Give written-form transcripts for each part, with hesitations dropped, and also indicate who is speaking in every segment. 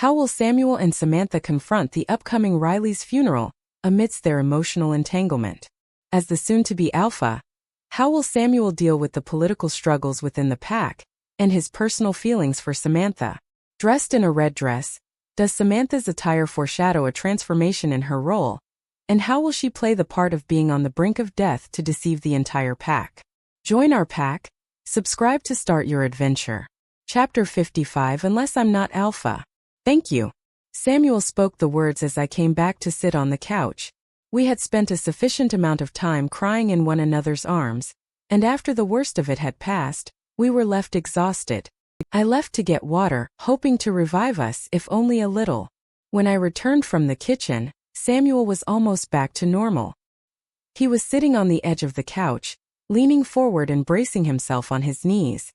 Speaker 1: How will Samuel and Samantha confront the upcoming Riley's funeral amidst their emotional entanglement? As the soon-to-be alpha, how will Samuel deal with the political struggles within the pack and his personal feelings for Samantha? Dressed in a red dress, does Samantha's attire foreshadow a transformation in her role? And how will she play the part of being on the brink of death to deceive the entire pack? Join our pack. Subscribe to start your adventure. Chapter 55. Unless I'm not alpha. Thank you. Samuel spoke the words as I came back to sit on the couch. We had spent a sufficient amount of time crying in one another's arms, and after the worst of it had passed, we were left exhausted. I left to get water, hoping to revive us if only a little. When I returned from the kitchen, Samuel was almost back to normal. He was sitting on the edge of the couch, leaning forward and bracing himself on his knees.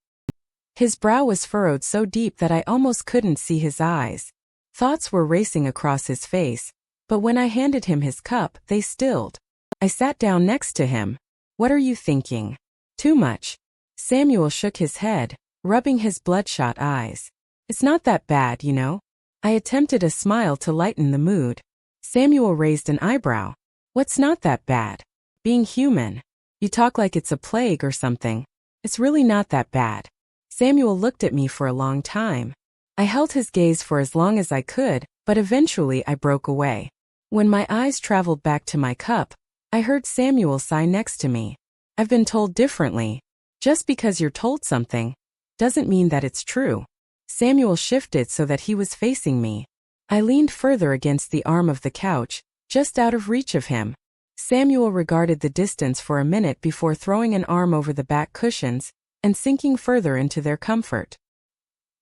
Speaker 1: His brow was furrowed so deep that I almost couldn't see his eyes. Thoughts were racing across his face, but when I handed him his cup, they stilled. I sat down next to him. What are you thinking? Too much. Samuel shook his head, rubbing his bloodshot eyes. It's not that bad, you know. I attempted a smile to lighten the mood. Samuel raised an eyebrow. What's not that bad? Being human. You talk like it's a plague or something. It's really not that bad. Samuel looked at me for a long time. I held his gaze for as long as I could, but eventually I broke away. When my eyes traveled back to my cup, I heard Samuel sigh next to me. I've been told differently. Just because you're told something doesn't mean that it's true. Samuel shifted so that he was facing me. I leaned further against the arm of the couch, just out of reach of him. Samuel regarded the distance for a minute before throwing an arm over the back cushions and sinking further into their comfort.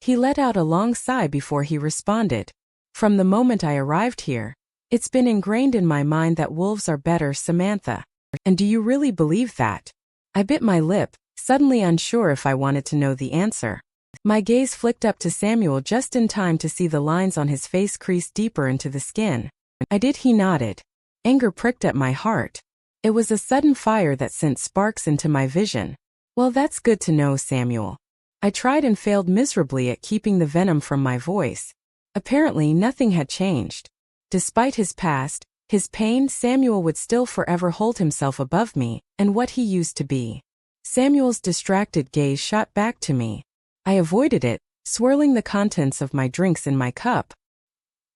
Speaker 1: He let out a long sigh before he responded. From the moment I arrived here, it's been ingrained in my mind that wolves are better, Samantha. And do you really believe that? I bit my lip, suddenly unsure if I wanted to know the answer. My gaze flicked up to Samuel just in time to see the lines on his face crease deeper into the skin. I did. He nodded. Anger pricked at my heart. It was a sudden fire that sent sparks into my vision. Well, that's good to know, Samuel. I tried and failed miserably at keeping the venom from my voice. Apparently nothing had changed. Despite his past, his pain, Samuel would still forever hold himself above me and what he used to be. Samuel's distracted gaze shot back to me. I avoided it, swirling the contents of my drinks in my cup.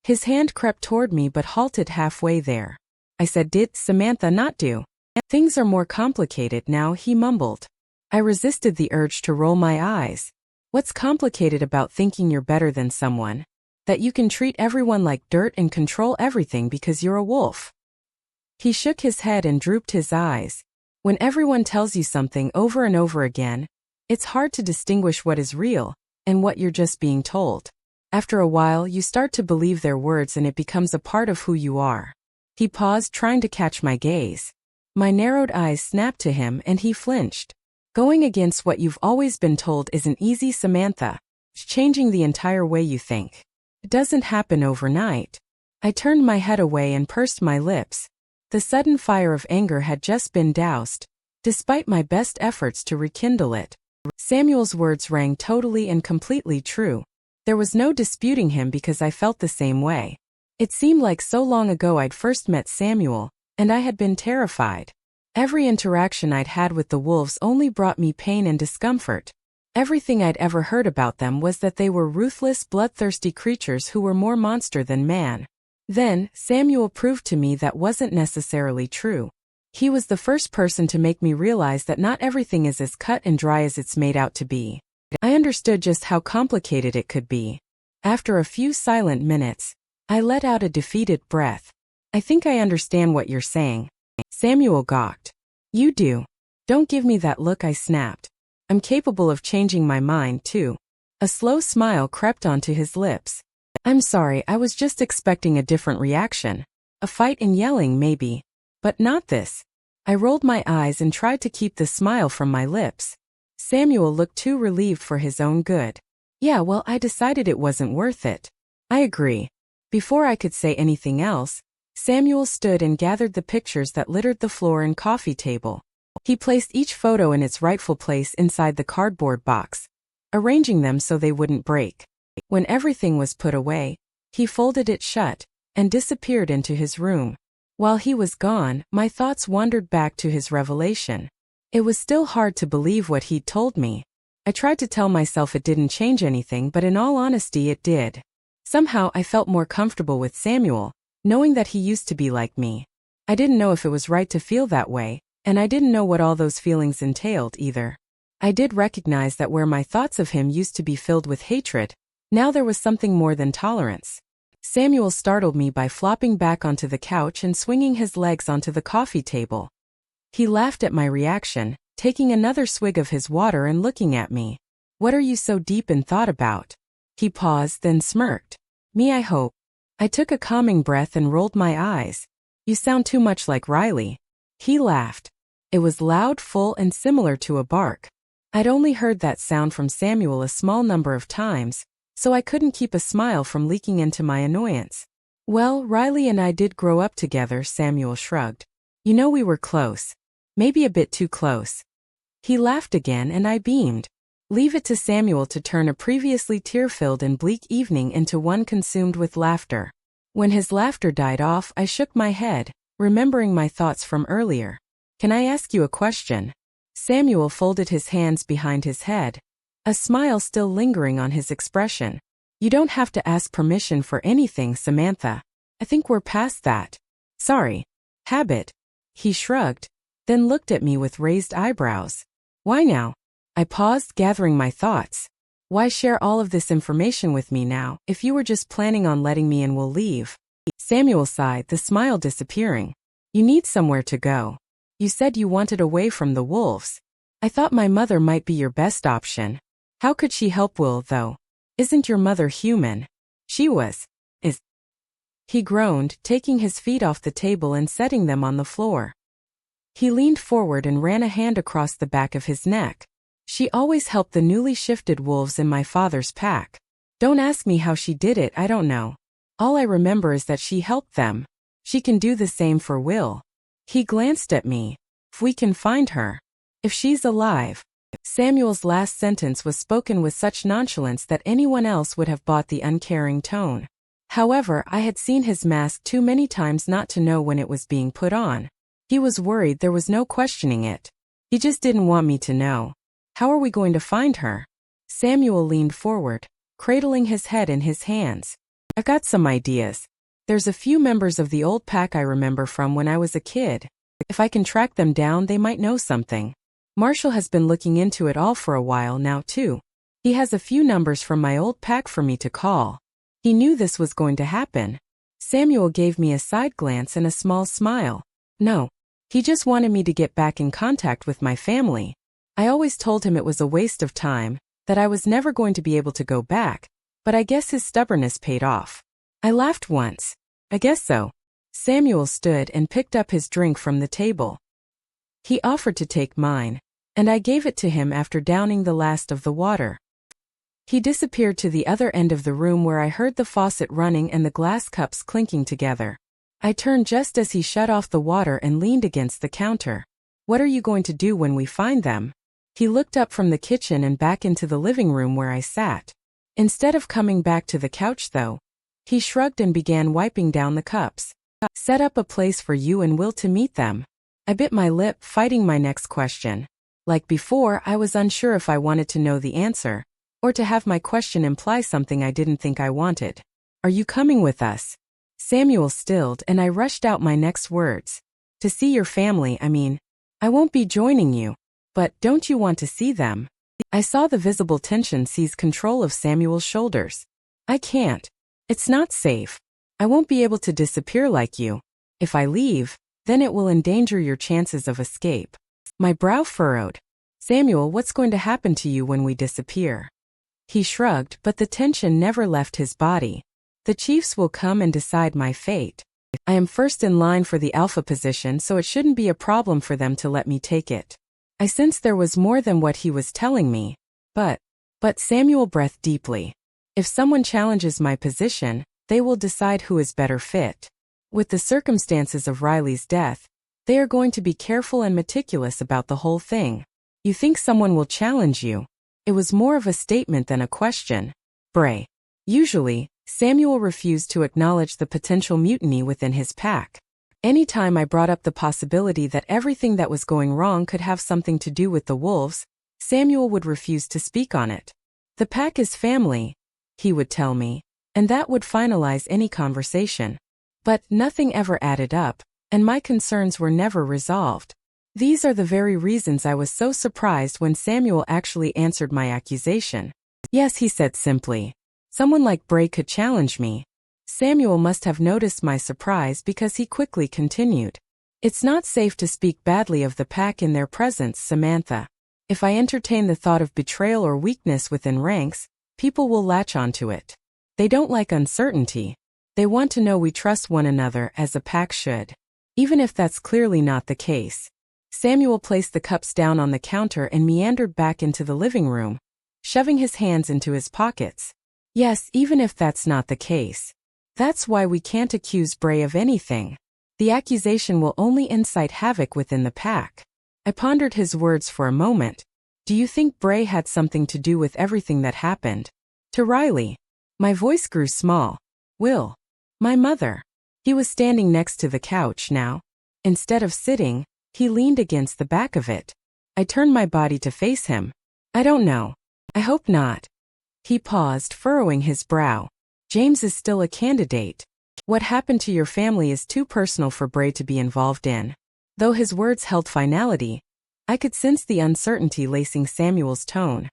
Speaker 1: His hand crept toward me but halted halfway there. I said, "Did Samantha not do? Things are more complicated now," he mumbled. I resisted the urge to roll my eyes. What's complicated about thinking you're better than someone? That you can treat everyone like dirt and control everything because you're a wolf? He shook his head and drooped his eyes. When everyone tells you something over and over again, it's hard to distinguish what is real and what you're just being told. After a while, you start to believe their words and it becomes a part of who you are. He paused, trying to catch my gaze. My narrowed eyes snapped to him and he flinched. Going against what you've always been told isn't easy, Samantha. It's changing the entire way you think. It doesn't happen overnight. I turned my head away and pursed my lips. The sudden fire of anger had just been doused, despite my best efforts to rekindle it. Samuel's words rang totally and completely true. There was no disputing him because I felt the same way. It seemed like so long ago I'd first met Samuel, and I had been terrified. Every interaction I'd had with the wolves only brought me pain and discomfort. Everything I'd ever heard about them was that they were ruthless, bloodthirsty creatures who were more monster than man. Then, Samuel proved to me that wasn't necessarily true. He was the first person to make me realize that not everything is as cut and dry as it's made out to be. I understood just how complicated it could be. After a few silent minutes, I let out a defeated breath. I think I understand what you're saying. Samuel gawked. You do. Don't give me that look, I snapped. I'm capable of changing my mind, too. A slow smile crept onto his lips. I'm sorry, I was just expecting a different reaction. A fight and yelling, maybe. But not this. I rolled my eyes and tried to keep the smile from my lips. Samuel looked too relieved for his own good. Yeah, well, I decided it wasn't worth it. I agree. Before I could say anything else, Samuel stood and gathered the pictures that littered the floor and coffee table. He placed each photo in its rightful place inside the cardboard box, arranging them so they wouldn't break. When everything was put away, He folded it shut and disappeared into his room. While he was gone, my thoughts wandered back to his revelation. It was still hard to believe what he'd told me. I tried to tell myself it didn't change anything, but in all honesty it did. Somehow I felt more comfortable with Samuel, knowing that he used to be like me. I didn't know if it was right to feel that way, and I didn't know what all those feelings entailed either. I did recognize that where my thoughts of him used to be filled with hatred, now there was something more than tolerance. Samuel startled me by flopping back onto the couch and swinging his legs onto the coffee table. He laughed at my reaction, taking another swig of his water and looking at me. "What are you so deep in thought about?" He paused, then smirked. "Me, I hope." I took a calming breath and rolled my eyes. "You sound too much like Riley." He laughed. It was loud, full, and similar to a bark. I'd only heard that sound from Samuel a small number of times, so I couldn't keep a smile from leaking into my annoyance. "Well, Riley and I did grow up together," Samuel shrugged. "You know, we were close. Maybe a bit too close." He laughed again and I beamed. Leave it to Samuel to turn a previously tear-filled and bleak evening into one consumed with laughter. When his laughter died off, I shook my head, remembering my thoughts from earlier. "Can I ask you a question?" Samuel folded his hands behind his head, a smile still lingering on his expression. "You don't have to ask permission for anything, Samantha. I think we're past that." "Sorry. Habit." He shrugged, then looked at me with raised eyebrows. "Why now?" I paused, gathering my thoughts. "Why share all of this information with me now, if you were just planning on letting me and we'll leave?" Samuel sighed, the smile disappearing. "You need somewhere to go. You said you wanted away from the wolves. I thought my mother might be your best option." "How could she help Will, though? Isn't your mother human?" "She was. Is." He groaned, taking his feet off the table and setting them on the floor. He leaned forward and ran a hand across the back of his neck. "She always helped the newly shifted wolves in my father's pack. Don't ask me how she did it, I don't know. All I remember is that she helped them. She can do the same for Will." He glanced at me. "If we can find her. If she's alive." Samuel's last sentence was spoken with such nonchalance that anyone else would have bought the uncaring tone. However, I had seen his mask too many times not to know when it was being put on. He was worried, there was no questioning it. He just didn't want me to know. "How are we going to find her?" Samuel leaned forward, cradling his head in his hands. "I've got some ideas. There's a few members of the old pack I remember from when I was a kid. If I can track them down, they might know something. Marshall has been looking into it all for a while now, too. He has a few numbers from my old pack for me to call." He knew this was going to happen. Samuel gave me a side glance and a small smile. "No. He just wanted me to get back in contact with my family. I always told him it was a waste of time, that I was never going to be able to go back, but I guess his stubbornness paid off." I laughed once. "I guess so." Samuel stood and picked up his drink from the table. He offered to take mine, and I gave it to him after downing the last of the water. He disappeared to the other end of the room where I heard the faucet running and the glass cups clinking together. I turned just as he shut off the water and leaned against the counter. "What are you going to do when we find them?" He looked up from the kitchen and back into the living room where I sat. Instead of coming back to the couch, though, he shrugged and began wiping down the cups. "Set up a place for you and Will to meet them." I bit my lip, fighting my next question. Like before, I was unsure if I wanted to know the answer, or to have my question imply something I didn't think I wanted. "Are you coming with us?" Samuel stilled and I rushed out my next words. "To see your family, I mean. I won't be joining you. But don't you want to see them?" I saw the visible tension seize control of Samuel's shoulders. "I can't. It's not safe. I won't be able to disappear like you. If I leave, then it will endanger your chances of escape." My brow furrowed. "Samuel, what's going to happen to you when we disappear?" He shrugged, but the tension never left his body. "The chiefs will come and decide my fate. I am first in line for the alpha position, so it shouldn't be a problem for them to let me take it." I sensed there was more than what he was telling me. But Samuel breathed deeply. "If someone challenges my position, they will decide who is better fit. With the circumstances of Riley's death, they are going to be careful and meticulous about the whole thing." "You think someone will challenge you?" It was more of a statement than a question. "Bray. Usually, Samuel refused to acknowledge the potential mutiny within his pack. Anytime I brought up the possibility that everything that was going wrong could have something to do with the wolves, Samuel would refuse to speak on it. The pack is family, he would tell me, and that would finalize any conversation. But nothing ever added up, and my concerns were never resolved. These are the very reasons I was so surprised when Samuel actually answered my accusation. Yes, he said simply. Someone like Bray could challenge me. Samuel must have noticed my surprise because he quickly continued. It's not safe to speak badly of the pack in their presence, Samantha. If I entertain the thought of betrayal or weakness within ranks, people will latch onto it. They don't like uncertainty. They want to know we trust one another as a pack should. Even if that's clearly not the case. Samuel placed the cups down on the counter and meandered back into the living room, shoving his hands into his pockets. Yes, even if that's not the case. That's why we can't accuse Bray of anything. The accusation will only incite havoc within the pack. I pondered his words for a moment. Do you think Bray had something to do with everything that happened? To Riley. My voice grew small. Will. My mother. He was standing next to the couch now. Instead of sitting, he leaned against the back of it. I turned my body to face him. I don't know. I hope not. He paused, furrowing his brow. James is still a candidate. What happened to your family is too personal for Bray to be involved in. Though his words held finality, I could sense the uncertainty lacing Samuel's tone.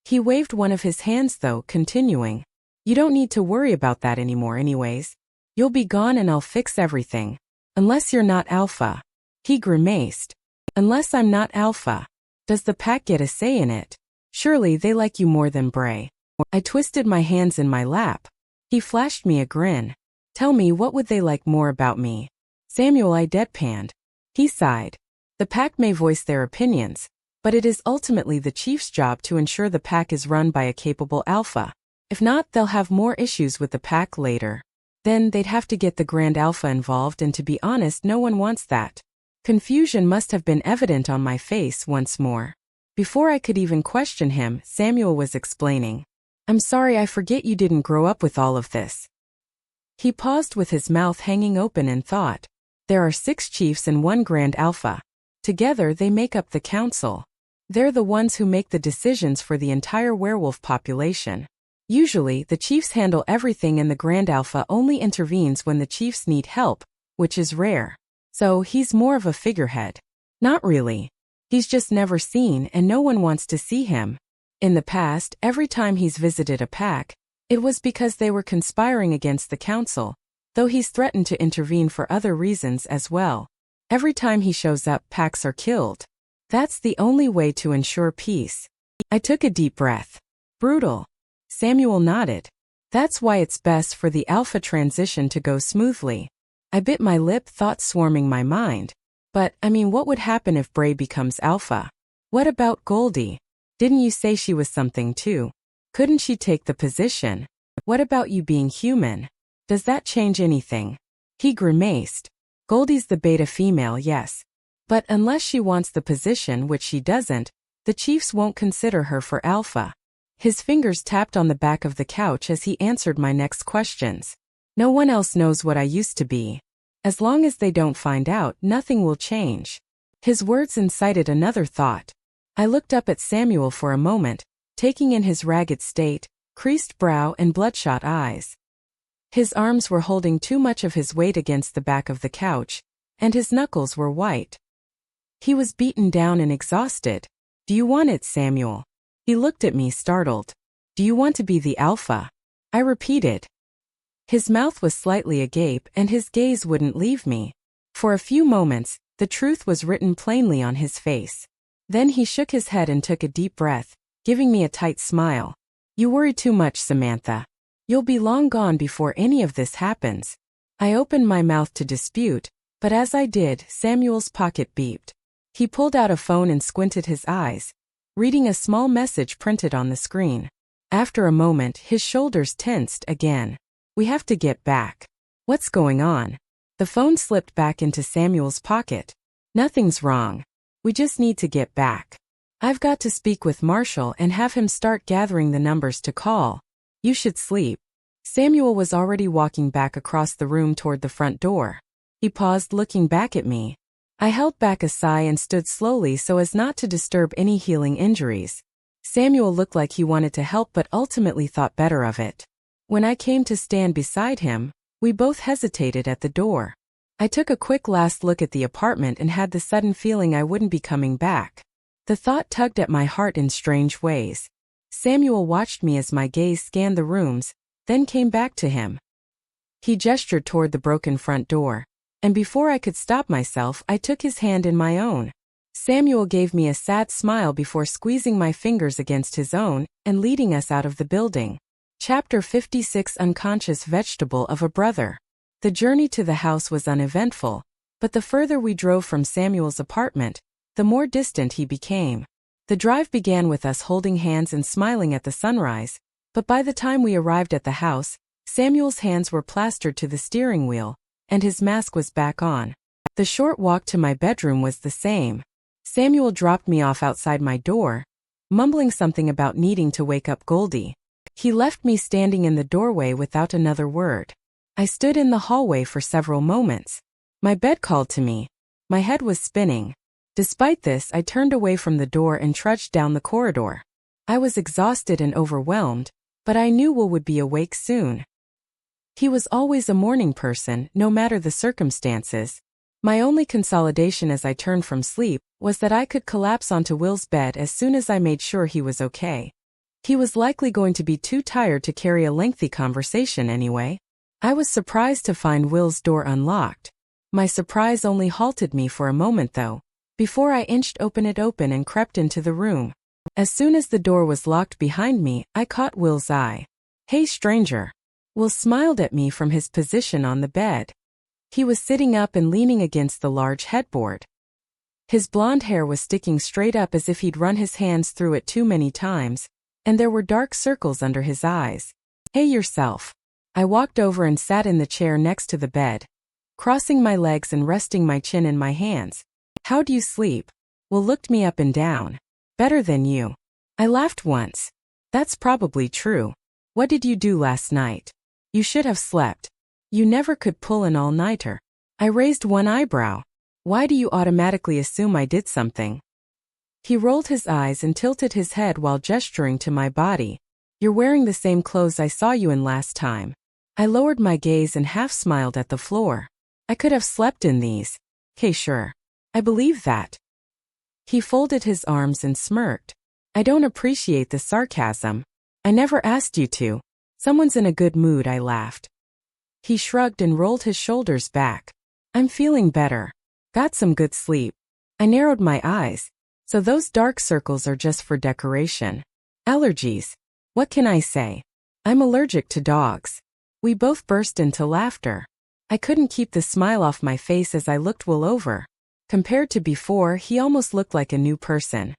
Speaker 1: He waved one of his hands though, continuing. You don't need to worry about that anymore anyways. You'll be gone and I'll fix everything. Unless you're not alpha. He grimaced. Unless I'm not alpha. Does the pack get a say in it? Surely they like you more than Bray. I twisted my hands in my lap. He flashed me a grin. Tell me, what would they like more about me? Samuel, I deadpanned. He sighed. The pack may voice their opinions, but it is ultimately the chief's job to ensure the pack is run by a capable alpha. If not, they'll have more issues with the pack later. Then they'd have to get the Grand Alpha involved, and to be honest, no one wants that. Confusion must have been evident on my face once more. Before I could even question him, Samuel was explaining. I'm sorry, I forget you didn't grow up with all of this. He paused with his mouth hanging open in thought. There are 6 chiefs and 1 Grand Alpha. Together they make up the council. They're the ones who make the decisions for the entire werewolf population. Usually, the chiefs handle everything and the Grand Alpha only intervenes when the chiefs need help, which is rare. So he's more of a figurehead. Not really. He's just never seen and no one wants to see him. In the past, every time he's visited a pack, it was because they were conspiring against the council, though he's threatened to intervene for other reasons as well. Every time he shows up, packs are killed. That's the only way to ensure peace. I took a deep breath. Brutal. Samuel nodded. That's why it's best for the alpha transition to go smoothly. I bit my lip, thoughts swarming my mind. But, what would happen if Bray becomes alpha? What about Goldie? Didn't you say she was something too? Couldn't she take the position? What about you being human? Does that change anything? He grimaced. Goldie's the beta female, yes. But unless she wants the position, which she doesn't, the chiefs won't consider her for alpha. His fingers tapped on the back of the couch as he answered my next questions. No one else knows what I used to be. As long as they don't find out, nothing will change. His words incited another thought. I looked up at Samuel for a moment, taking in his ragged state, creased brow and bloodshot eyes. His arms were holding too much of his weight against the back of the couch, and his knuckles were white. He was beaten down and exhausted. Do you want it, Samuel? He looked at me, startled. Do you want to be the alpha? I repeated. His mouth was slightly agape and his gaze wouldn't leave me. For a few moments, the truth was written plainly on his face. Then he shook his head and took a deep breath, giving me a tight smile. You worry too much, Samantha. You'll be long gone before any of this happens. I opened my mouth to dispute, but as I did, Samuel's pocket beeped. He pulled out a phone and squinted his eyes, reading a small message printed on the screen. After a moment, his shoulders tensed again. We have to get back. What's going on? The phone slipped back into Samuel's pocket. Nothing's wrong. We just need to get back. I've got to speak with Marshall and have him start gathering the numbers to call. You should sleep. Samuel was already walking back across the room toward the front door. He paused, looking back at me. I held back a sigh and stood slowly so as not to disturb any healing injuries. Samuel looked like he wanted to help but ultimately thought better of it. When I came to stand beside him, we both hesitated at the door. I took a quick last look at the apartment and had the sudden feeling I wouldn't be coming back. The thought tugged at my heart in strange ways. Samuel watched me as my gaze scanned the rooms, then came back to him. He gestured toward the broken front door, and before I could stop myself, I took his hand in my own. Samuel gave me a sad smile before squeezing my fingers against his own and leading us out of the building. Chapter 56 Unconscious Vegetable of a Brother. The journey to the house was uneventful, but the further we drove from Samuel's apartment, the more distant he became. The drive began with us holding hands and smiling at the sunrise, but by the time we arrived at the house, Samuel's hands were plastered to the steering wheel, and his mask was back on. The short walk to my bedroom was the same. Samuel dropped me off outside my door, mumbling something about needing to wake up Goldie. He left me standing in the doorway without another word. I stood in the hallway for several moments. My bed called to me. My head was spinning. Despite this, I turned away from the door and trudged down the corridor. I was exhausted and overwhelmed, but I knew Will would be awake soon. He was always a morning person, no matter the circumstances. My only consolidation as I turned from sleep was that I could collapse onto Will's bed as soon as I made sure he was okay. He was likely going to be too tired to carry a lengthy conversation anyway. I was surprised to find Will's door unlocked. My surprise only halted me for a moment though, before I inched it open and crept into the room. As soon as the door was locked behind me, I caught Will's eye. "Hey, stranger." Will smiled at me from his position on the bed. He was sitting up and leaning against the large headboard. His blonde hair was sticking straight up as if he'd run his hands through it too many times, and there were dark circles under his eyes. "Hey yourself." I walked over and sat in the chair next to the bed, crossing my legs and resting my chin in my hands. "How'd you sleep?" Will looked me up and down. "Better than you." I laughed once. "That's probably true. What did you do last night? You should have slept. You never could pull an all-nighter." I raised one eyebrow. "Why do you automatically assume I did something?" He rolled his eyes and tilted his head while gesturing to my body. "You're wearing the same clothes I saw you in last time." I lowered my gaze and half smiled at the floor. "I could have slept in these." "'Kay, sure. I believe that." He folded his arms and smirked. "I don't appreciate the sarcasm. I never asked you to." "Someone's in a good mood," I laughed. He shrugged and rolled his shoulders back. "I'm feeling better. Got some good sleep." I narrowed my eyes. "So those dark circles are just for decoration." "Allergies. What can I say? I'm allergic to dogs." We both burst into laughter. I couldn't keep the smile off my face as I looked Will over. Compared to before, he almost looked like a new person.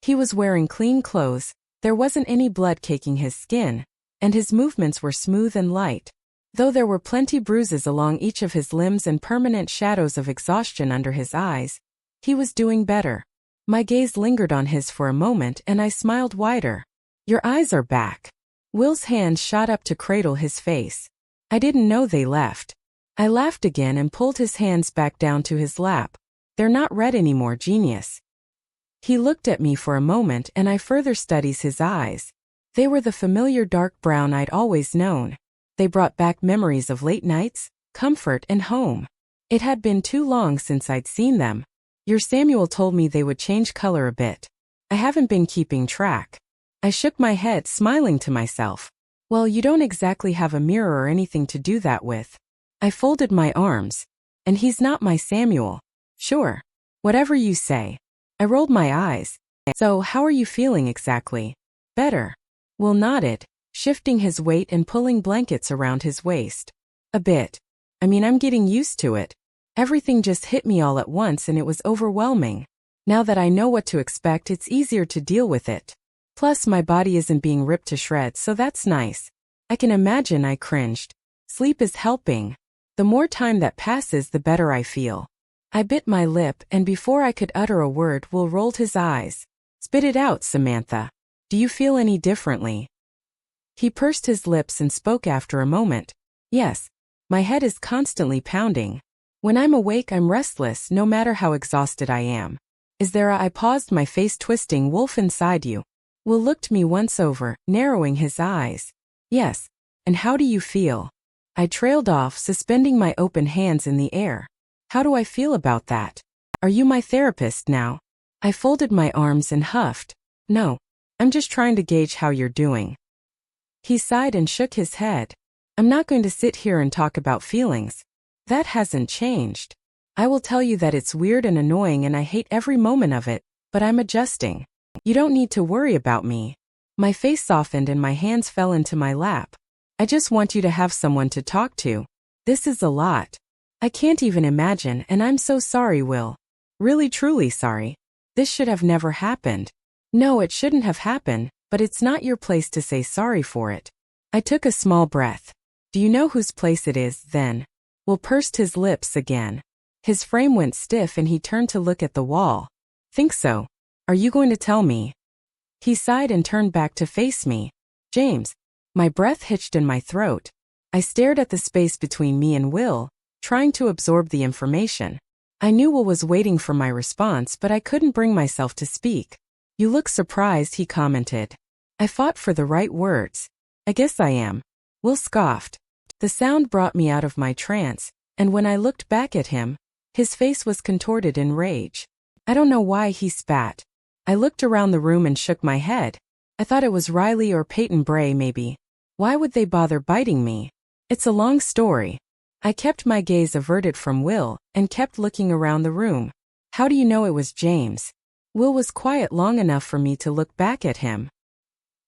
Speaker 1: He was wearing clean clothes, there wasn't any blood caking his skin, and his movements were smooth and light. Though there were plenty bruises along each of his limbs and permanent shadows of exhaustion under his eyes, he was doing better. My gaze lingered on his for a moment and I smiled wider. "Your eyes are back." Will's hand shot up to cradle his face. "I didn't know they left." I laughed again and pulled his hands back down to his lap. "They're not red anymore, genius." He looked at me for a moment and I further studied his eyes. They were the familiar dark brown I'd always known. They brought back memories of late nights, comfort, and home. It had been too long since I'd seen them. "Your Samuel told me they would change color a bit. I haven't been keeping track." I shook my head, smiling to myself. "Well, you don't exactly have a mirror or anything to do that with." I folded my arms. "And he's not my Samuel." "Sure. Whatever you say." I rolled my eyes. "So how are you feeling exactly?" "Better." Will nodded, shifting his weight and pulling blankets around his waist. "A bit. I mean, I'm getting used to it. Everything just hit me all at once and it was overwhelming. Now that I know what to expect, it's easier to deal with it. Plus, my body isn't being ripped to shreds, so that's nice." I can imagine I cringed. "Sleep is helping. The more time that passes, the better I feel." I bit my lip, and before I could utter a word, Will rolled his eyes. "Spit it out, Samantha. Do you feel any differently?" He pursed his lips and spoke after a moment. Yes. My head is constantly pounding. When I'm awake, I'm restless, no matter how exhausted I am. Is there I paused, my face twisting. Wolf inside you. Will looked me once over, narrowing his eyes. Yes. And how do you feel? I trailed off, suspending my open hands in the air. How do I feel about that? Are you my therapist now? I folded my arms and huffed. No. I'm just trying to gauge how you're doing. He sighed and shook his head. I'm not going to sit here and talk about feelings. That hasn't changed. I will tell you that it's weird and annoying and I hate every moment of it, but I'm adjusting. You don't need to worry about me. My face softened and my hands fell into my lap. I just want you to have someone to talk to. This is a lot. I can't even imagine, and I'm so sorry, Will. Really truly sorry. This should have never happened. No, it shouldn't have happened, but it's not your place to say sorry for it. I took a small breath. Do you know whose place it is, then? Will pursed his lips again. His frame went stiff and he turned to look at the wall. Think so. Are you going to tell me? He sighed and turned back to face me. James. My breath hitched in my throat. I stared at the space between me and Will, trying to absorb the information. I knew Will was waiting for my response, but I couldn't bring myself to speak. You look surprised, he commented. I fought for the right words. I guess I am. Will scoffed. The sound brought me out of my trance, and when I looked back at him, his face was contorted in rage. I don't know why, he spat. I looked around the room and shook my head. I thought it was Riley or Pack丨maybe. Why would they bother biting me? It's a long story. I kept my gaze averted from Will and kept looking around the room. How do you know it was James? Will was quiet long enough for me to look back at him.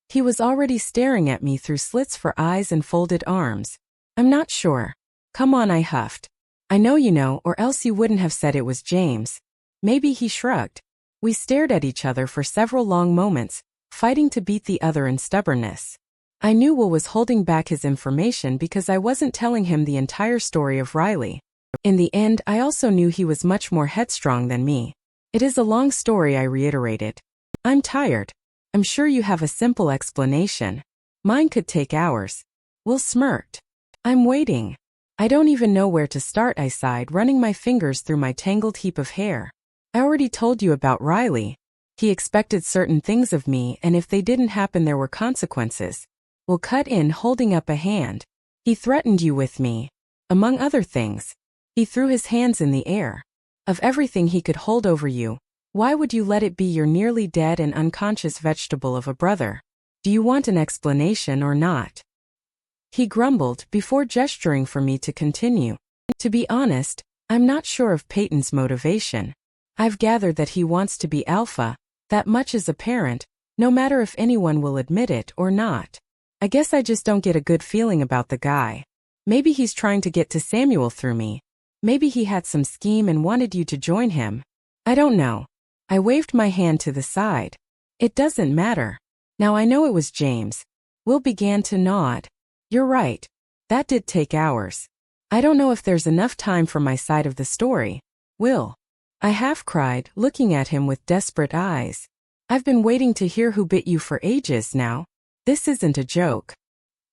Speaker 1: He was already staring at me through slits for eyes and folded arms. I'm not sure. Come on, I huffed. I know you know, or else you wouldn't have said it was James. Maybe, he shrugged. We stared at each other for several long moments, fighting to beat the other in stubbornness. I knew Will was holding back his information because I wasn't telling him the entire story of Riley. In the end, I also knew he was much more headstrong than me. It is a long story, I reiterated. I'm tired. I'm sure you have a simple explanation. Mine could take hours. Will smirked. I'm waiting. I don't even know where to start, I sighed, running my fingers through my tangled heap of hair. I already told you about Riley. He expected certain things of me, and if they didn't happen, there were consequences. Will cut in, holding up a hand. He threatened you with me. Among other things. He threw his hands in the air. Of everything he could hold over you, why would you let it be your nearly dead and unconscious vegetable of a brother? Do you want an explanation or not? He grumbled before gesturing for me to continue. To be honest, I'm not sure of Peyton's motivation. I've gathered that he wants to be alpha, that much is apparent, no matter if anyone will admit it or not. I guess I just don't get a good feeling about the guy. Maybe he's trying to get to Samuel through me. Maybe he had some scheme and wanted you to join him. I don't know. I waved my hand to the side. It doesn't matter. Now I know it was James. Will began to nod. You're right. That did take hours. I don't know if there's enough time for my side of the story. Will. I half cried, looking at him with desperate eyes. I've been waiting to hear who bit you for ages now. This isn't a joke.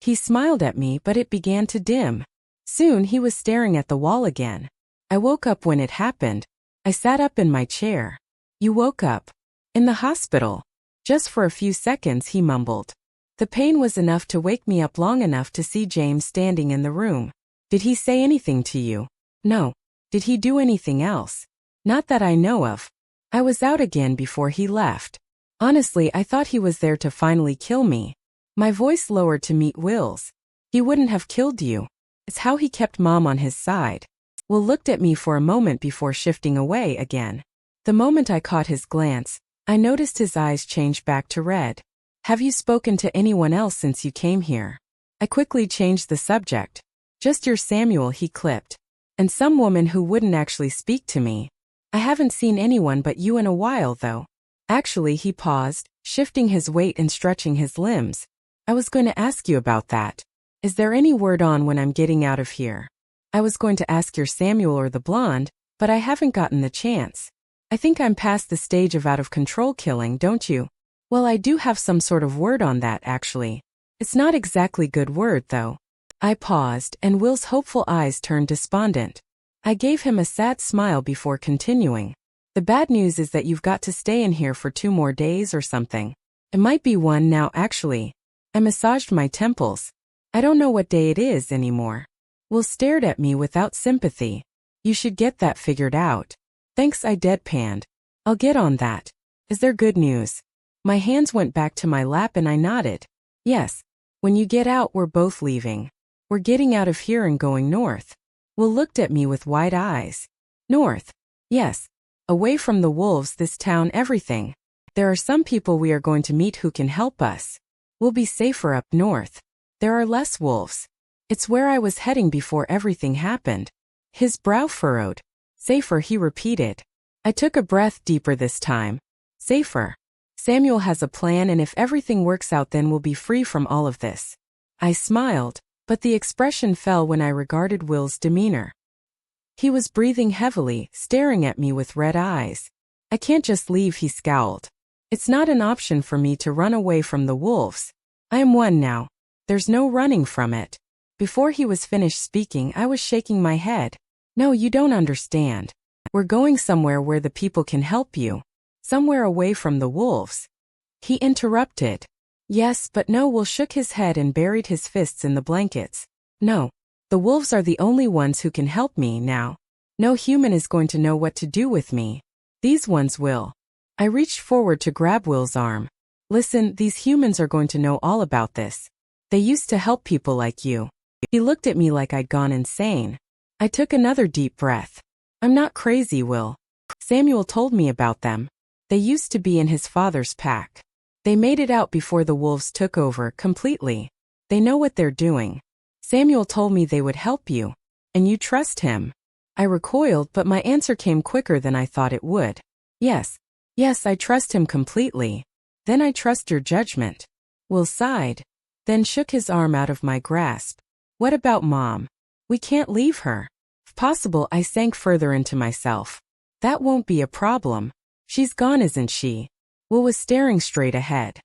Speaker 1: He smiled at me, but it began to dim. Soon he was staring at the wall again. I woke up when it happened. I sat up in my chair. You woke up? In the hospital. Just for a few seconds, he mumbled. The pain was enough to wake me up long enough to see James standing in the room. Did he say anything to you? No. Did he do anything else? Not that I know of. I was out again before he left. Honestly, I thought he was there to finally kill me. My voice lowered to meet Will's. He wouldn't have killed you. It's how he kept Mom on his side. Will looked at me for a moment before shifting away again. The moment I caught his glance, I noticed his eyes change back to red. Have you spoken to anyone else since you came here? I quickly changed the subject. Just your Samuel, he clipped. And some woman who wouldn't actually speak to me. I haven't seen anyone but you in a while, though. Actually, he paused, shifting his weight and stretching his limbs. I was going to ask you about that. Is there any word on when I'm getting out of here? I was going to ask your Samuel or the blonde, but I haven't gotten the chance. I think I'm past the stage of out-of-control killing, don't you? Well, I do have some sort of word on that, actually. It's not exactly good word, though. I paused, and Will's hopeful eyes turned despondent. I gave him a sad smile before continuing. The bad news is that you've got to stay in here for 2 more days or something. It might be 1 now, actually. I massaged my temples. I don't know what day it is anymore. Will stared at me without sympathy. You should get that figured out. Thanks, I deadpanned. I'll get on that. Is there good news? My hands went back to my lap and I nodded. Yes. When you get out, we're both leaving. We're getting out of here and going north. Will looked at me with wide eyes. North? Yes. Away from the wolves, this town, everything. There are some people we are going to meet who can help us. We'll be safer up north. There are less wolves. It's where I was heading before everything happened. His brow furrowed. Safer, he repeated. I took a breath deeper this time. Safer. Samuel has a plan, and if everything works out, then we'll be free from all of this. I smiled, but the expression fell when I regarded Will's demeanor. He was breathing heavily, staring at me with red eyes. I can't just leave, he scowled. It's not an option for me to run away from the wolves. I am one now. There's no running from it. Before he was finished speaking, I was shaking my head. No, you don't understand. We're going somewhere where the people can help you. Somewhere away from the wolves. He interrupted. Yes, but no. Will shook his head and buried his fists in the blankets. No. The wolves are the only ones who can help me now. No human is going to know what to do with me. These ones will. I reached forward to grab Will's arm. Listen, these humans are going to know all about this. They used to help people like you. He looked at me like I'd gone insane. I took another deep breath. I'm not crazy, Will. Samuel told me about them. They used to be in his father's pack. They made it out before the wolves took over completely. They know what they're doing. Samuel told me they would help you. And you trust him. I recoiled, but my answer came quicker than I thought it would. Yes. Yes, I trust him completely. Then I trust your judgment. Will sighed. Then shook his arm out of my grasp. What about Mom? We can't leave her. If possible, I sank further into myself. That won't be a problem. She's gone, isn't she? Will was staring straight ahead.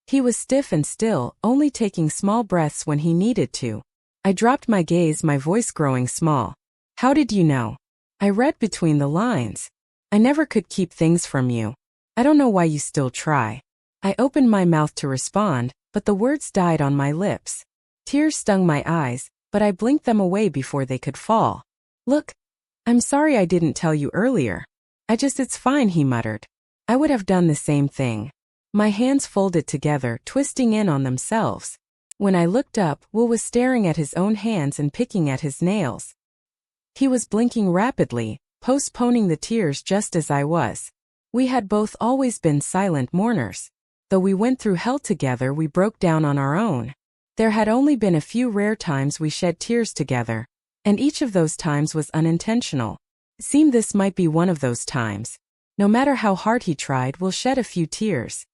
Speaker 1: He was stiff and still, only taking small breaths when he needed to. I dropped my gaze, my voice growing small. How did you know? I read between the lines. I never could keep things from you. I don't know why you still try. I opened my mouth to respond, but the words died on my lips. Tears stung my eyes, but I blinked them away before they could fall. Look, I'm sorry I didn't tell you earlier. It's fine, he muttered. I would have done the same thing. My hands folded together, twisting in on themselves. When I looked up, Will was staring at his own hands and picking at his nails. He was blinking rapidly, postponing the tears just as I was. We had both always been silent mourners. Though we went through hell together, we broke down on our own. There had only been a few rare times we shed tears together, and each of those times was unintentional. It seemed this might be one of those times. No matter how hard he tried, Will shed a few tears.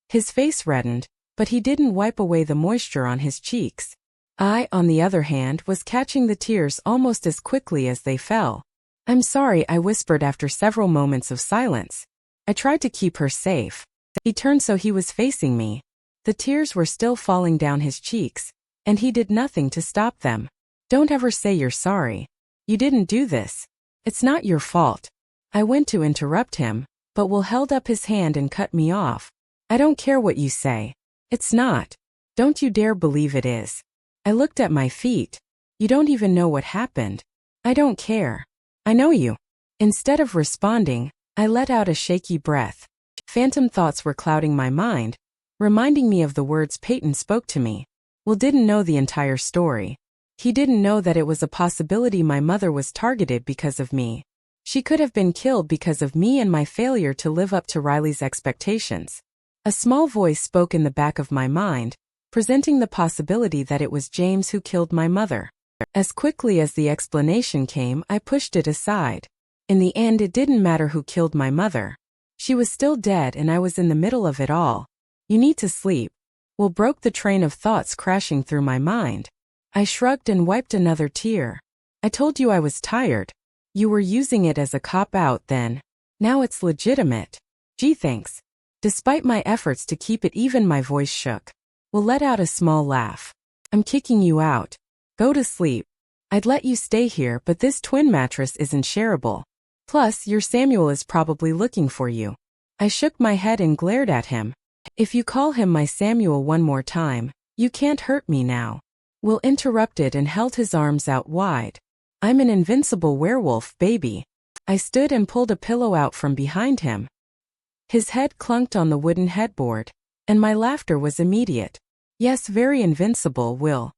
Speaker 1: His face reddened, but he didn't wipe away the moisture on his cheeks. I, on the other hand, was catching the tears almost as quickly as they fell. I'm sorry, I whispered after several moments of silence. I tried to keep her safe. He turned so he was facing me. The tears were still falling down his cheeks, and he did nothing to stop them. Don't ever say you're sorry. You didn't do this. It's not your fault. I went to interrupt him, but Will held up his hand and cut me off. I don't care what you say. It's not. Don't you dare believe it is. I looked at my feet. You don't even know what happened. I don't care. I know you. Instead of responding, I let out a shaky breath. Phantom thoughts were clouding my mind, reminding me of the words Peyton spoke to me. Will didn't know the entire story. He didn't know that it was a possibility my mother was targeted because of me. She could have been killed because of me and my failure to live up to Riley's expectations. A small voice spoke in the back of my mind, presenting the possibility that it was James who killed my mother. As quickly as the explanation came, I pushed it aside. In the end, it didn't matter who killed my mother. She was still dead and I was in the middle of it all. You need to sleep. Will broke the train of thoughts crashing through my mind. I shrugged and wiped another tear. I told you I was tired. You were using it as a cop-out then. Now it's legitimate. Gee, thanks. Despite my efforts to keep it even, my voice shook. Will let out a small laugh. I'm kicking you out. Go to sleep. I'd let you stay here, but this twin mattress isn't shareable. Plus, your Samuel is probably looking for you. I shook my head and glared at him. If you call him my Samuel one more time, you can't hurt me now. Will interrupted and held his arms out wide. I'm an invincible werewolf, baby. I stood and pulled a pillow out from behind him. His head clunked on the wooden headboard, and my laughter was immediate. Yes, very invincible, Will.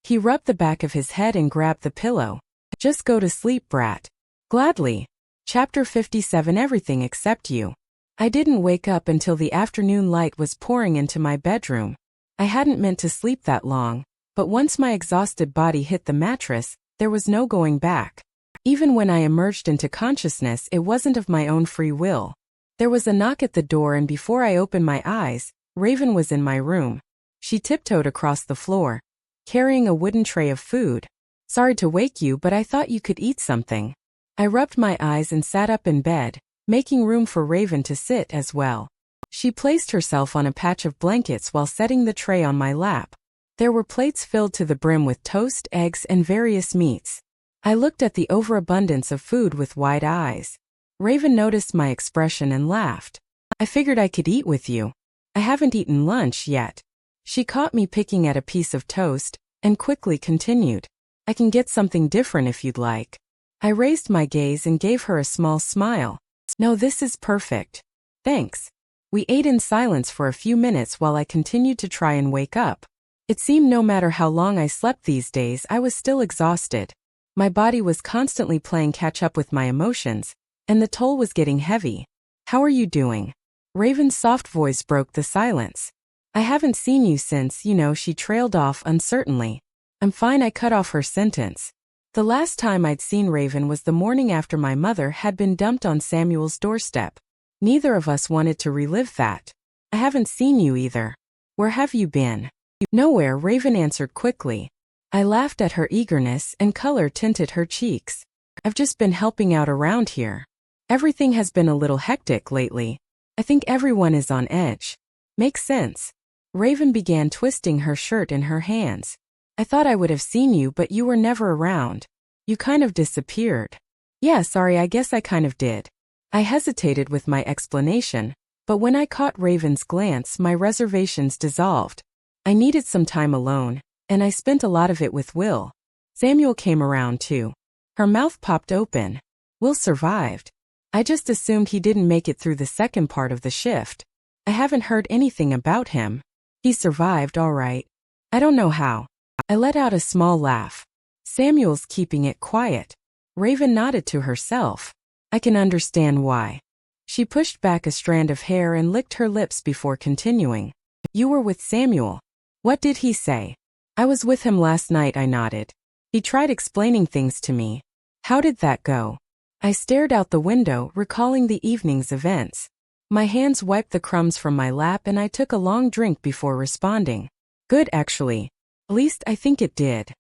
Speaker 1: He rubbed the back of his head and grabbed the pillow. Just go to sleep, brat. Gladly. Chapter 57 Everything Except You. I didn't wake up until the afternoon light was pouring into my bedroom. I hadn't meant to sleep that long, but once my exhausted body hit the mattress, there was no going back. Even when I emerged into consciousness, it wasn't of my own free will. There was a knock at the door, and before I opened my eyes, Raven was in my room. She tiptoed across the floor, carrying a wooden tray of food. Sorry to wake you, but I thought you could eat something. I rubbed my eyes and sat up in bed, making room for Raven to sit as well. She placed herself on a patch of blankets while setting the tray on my lap. There were plates filled to the brim with toast, eggs, and various meats. I looked at the overabundance of food with wide eyes. Raven noticed my expression and laughed. I figured I could eat with you. I haven't eaten lunch yet. She caught me picking at a piece of toast, and quickly continued. I can get something different if you'd like. I raised my gaze and gave her a small smile. No, this is perfect. Thanks. We ate in silence for a few minutes while I continued to try and wake up. It seemed no matter how long I slept these days, I was still exhausted. My body was constantly playing catch up with my emotions, and the toll was getting heavy. How are you doing? Raven's soft voice broke the silence. I haven't seen you since, she trailed off uncertainly. I'm fine, I cut off her sentence. The last time I'd seen Raven was the morning after my mother had been dumped on Samuel's doorstep. Neither of us wanted to relive that. I haven't seen you either. Where have you been? Nowhere, Raven answered quickly. I laughed at her eagerness, and color tinted her cheeks. I've just been helping out around here. Everything has been a little hectic lately. I think everyone is on edge. Makes sense. Raven began twisting her shirt in her hands. I thought I would have seen you, but you were never around. You kind of disappeared. Yeah, sorry, I guess I kind of did. I hesitated with my explanation, but when I caught Raven's glance, my reservations dissolved. I needed some time alone, and I spent a lot of it with Will. Samuel came around too. Her mouth popped open. Will survived. I just assumed he didn't make it through the second part of the shift. I haven't heard anything about him. He survived all right. I don't know how. I let out a small laugh. Samuel's keeping it quiet. Raven nodded to herself. I can understand why. She pushed back a strand of hair and licked her lips before continuing. You were with Samuel. What did he say? I was with him last night, I nodded. He tried explaining things to me. How did that go? I stared out the window, recalling the evening's events. My hands wiped the crumbs from my lap and I took a long drink before responding. Good, actually. At least I think it did.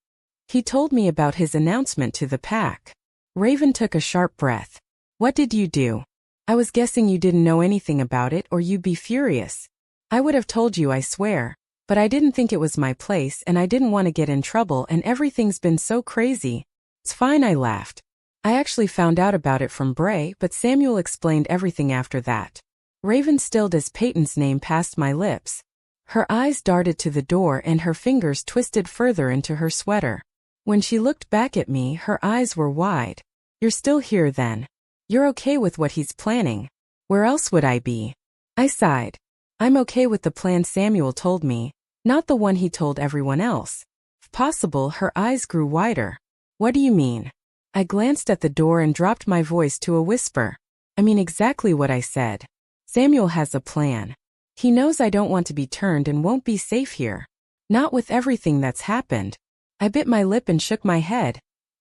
Speaker 1: He told me about his announcement to the pack. Raven took a sharp breath. What did you do? I was guessing you didn't know anything about it or you'd be furious. I would have told you, I swear. But I didn't think it was my place and I didn't want to get in trouble, and everything's been so crazy. It's fine, I laughed. I actually found out about it from Bray, but Samuel explained everything after that. Raven stilled as Peyton's name passed my lips. Her eyes darted to the door and her fingers twisted further into her sweater. When she looked back at me, her eyes were wide. You're still here then. You're okay with what he's planning. Where else would I be? I sighed. I'm okay with the plan Samuel told me, not the one he told everyone else. If possible, her eyes grew wider. What do you mean? I glanced at the door and dropped my voice to a whisper. I mean exactly what I said. Samuel has a plan. He knows I don't want to be turned and won't be safe here. Not with everything that's happened. I bit my lip and shook my head,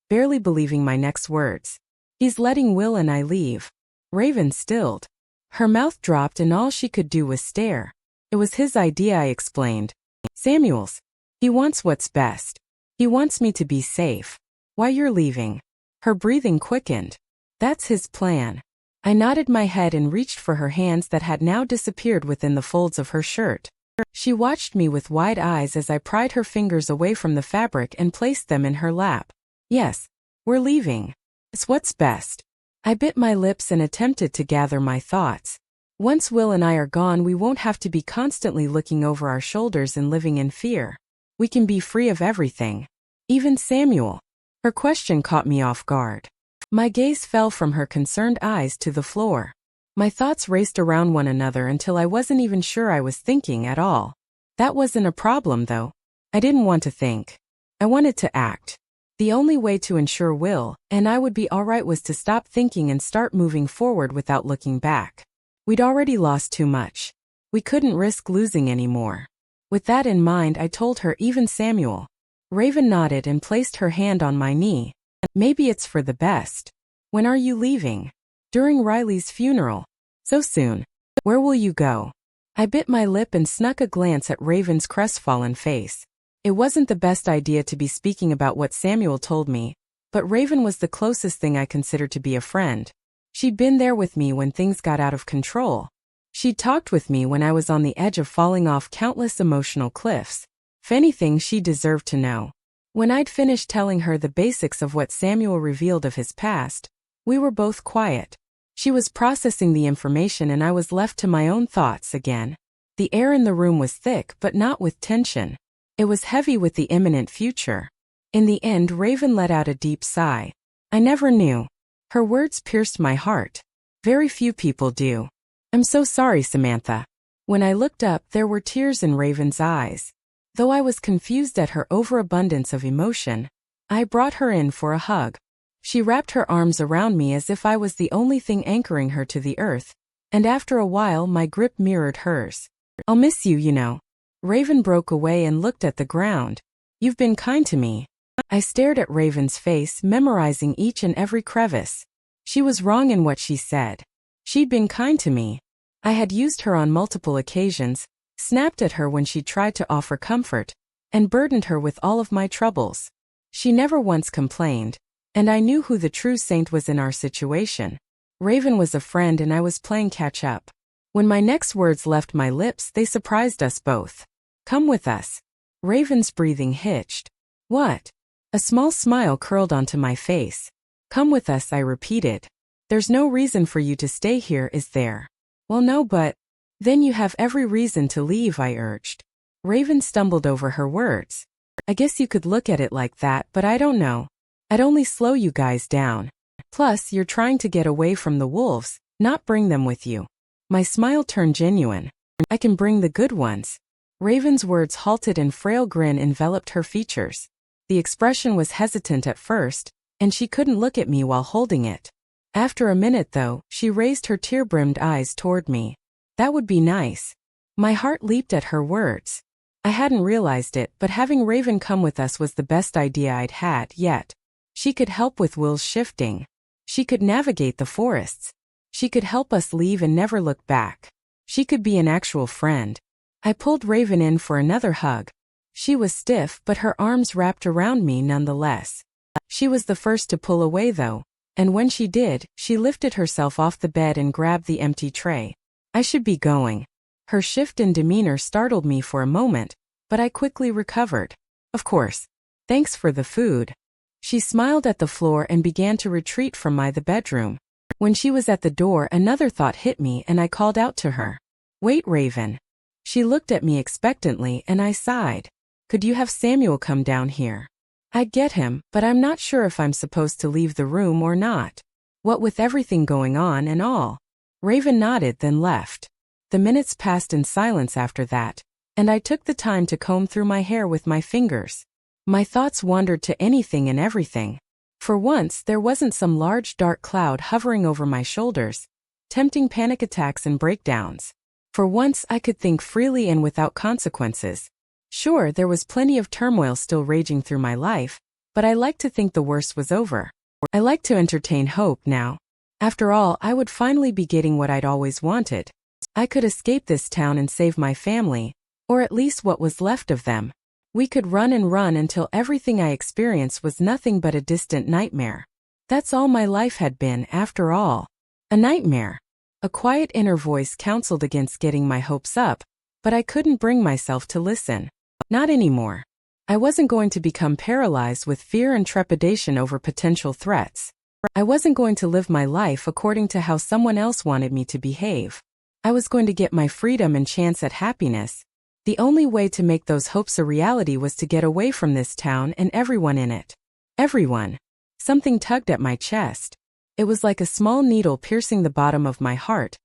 Speaker 1: barely believing my next words. He's letting Will and I leave. Raven stilled. Her mouth dropped and all she could do was stare. It was his idea, I explained. Samuel's. He wants what's best. He wants me to be safe. Why you're leaving? Her breathing quickened. That's his plan. I nodded my head and reached for her hands that had now disappeared within the folds of her shirt. She watched me with wide eyes as I pried her fingers away from the fabric and placed them in her lap. Yes, we're leaving. It's what's best. I bit my lips and attempted to gather my thoughts. Once Will and I are gone, we won't have to be constantly looking over our shoulders and living in fear. We can be free of everything. Even Samuel. Her question caught me off guard. My gaze fell from her concerned eyes to the floor. My thoughts raced around one another until I wasn't even sure I was thinking at all. That wasn't a problem, though. I didn't want to think. I wanted to act. The only way to ensure Will and I would be alright was to stop thinking and start moving forward without looking back. We'd already lost too much. We couldn't risk losing any more. With that in mind, I told her even Samuel. Raven nodded and placed her hand on my knee. Maybe it's for the best. When are you leaving? During Riley's funeral. So soon. Where will you go? I bit my lip and snuck a glance at Raven's crestfallen face. It wasn't the best idea to be speaking about what Samuel told me, but Raven was the closest thing I considered to be a friend. She'd been there with me when things got out of control. She'd talked with me when I was on the edge of falling off countless emotional cliffs. If anything, she deserved to know. When I'd finished telling her the basics of what Samuel revealed of his past, we were both quiet. She was processing the information and I was left to my own thoughts again. The air in the room was thick but not with tension. It was heavy with the imminent future. In the end, Raven let out a deep sigh. I never knew. Her words pierced my heart. Very few people do. I'm so sorry, Samantha. When I looked up, there were tears in Raven's eyes. Though I was confused at her overabundance of emotion, I brought her in for a hug. She wrapped her arms around me as if I was the only thing anchoring her to the earth, and after a while my grip mirrored hers. I'll miss you, you know. Raven broke away and looked at the ground. You've been kind to me. I stared at Raven's face, memorizing each and every crevice. She was wrong in what she said. She'd been kind to me. I had used her on multiple occasions, snapped at her when she tried to offer comfort, and burdened her with all of my troubles. She never once complained, and I knew who the true saint was in our situation. Raven was a friend and I was playing catch-up. When my next words left my lips, they surprised us both. Come with us. Raven's breathing hitched. What? A small smile curled onto my face. Come with us, I repeated. There's no reason for you to stay here, is there? Well, no, but... Then you have every reason to leave, I urged. Raven stumbled over her words. I guess you could look at it like that, but I don't know. I'd only slow you guys down. Plus, you're trying to get away from the wolves, not bring them with you. My smile turned genuine. I can bring the good ones. Raven's words halted and frail grin enveloped her features. The expression was hesitant at first, and she couldn't look at me while holding it. After a minute, though, she raised her tear-brimmed eyes toward me. That would be nice. My heart leaped at her words. I hadn't realized it, but having Raven come with us was the best idea I'd had yet. She could help with Will's shifting. She could navigate the forests. She could help us leave and never look back. She could be an actual friend. I pulled Raven in for another hug. She was stiff, but her arms wrapped around me nonetheless. She was the first to pull away, though, and when she did, she lifted herself off the bed and grabbed the empty tray. I should be going. Her shift in demeanor startled me for a moment, but I quickly recovered. Of course. Thanks for the food. She smiled at the floor and began to retreat from the bedroom. When she was at the door, another thought hit me and I called out to her. Wait, Raven. She looked at me expectantly and I sighed. Could you have Samuel come down here? I'd get him, but I'm not sure if I'm supposed to leave the room or not. What with everything going on and all. Raven nodded, then left. The minutes passed in silence after that, and I took the time to comb through my hair with my fingers. My thoughts wandered to anything and everything. For once, there wasn't some large dark cloud hovering over my shoulders, tempting panic attacks and breakdowns. For once, I could think freely and without consequences. Sure, there was plenty of turmoil still raging through my life, but I liked to think the worst was over. I liked to entertain hope now. After all, I would finally be getting what I'd always wanted. I could escape this town and save my family, or at least what was left of them. We could run and run until everything I experienced was nothing but a distant nightmare. That's all my life had been, after all. A nightmare. A quiet inner voice counseled against getting my hopes up, but I couldn't bring myself to listen. Not anymore. I wasn't going to become paralyzed with fear and trepidation over potential threats. I wasn't going to live my life according to how someone else wanted me to behave. I was going to get my freedom and chance at happiness. The only way to make those hopes a reality was to get away from this town and everyone in it. Everyone. Something tugged at my chest. It was like a small needle piercing the bottom of my heart,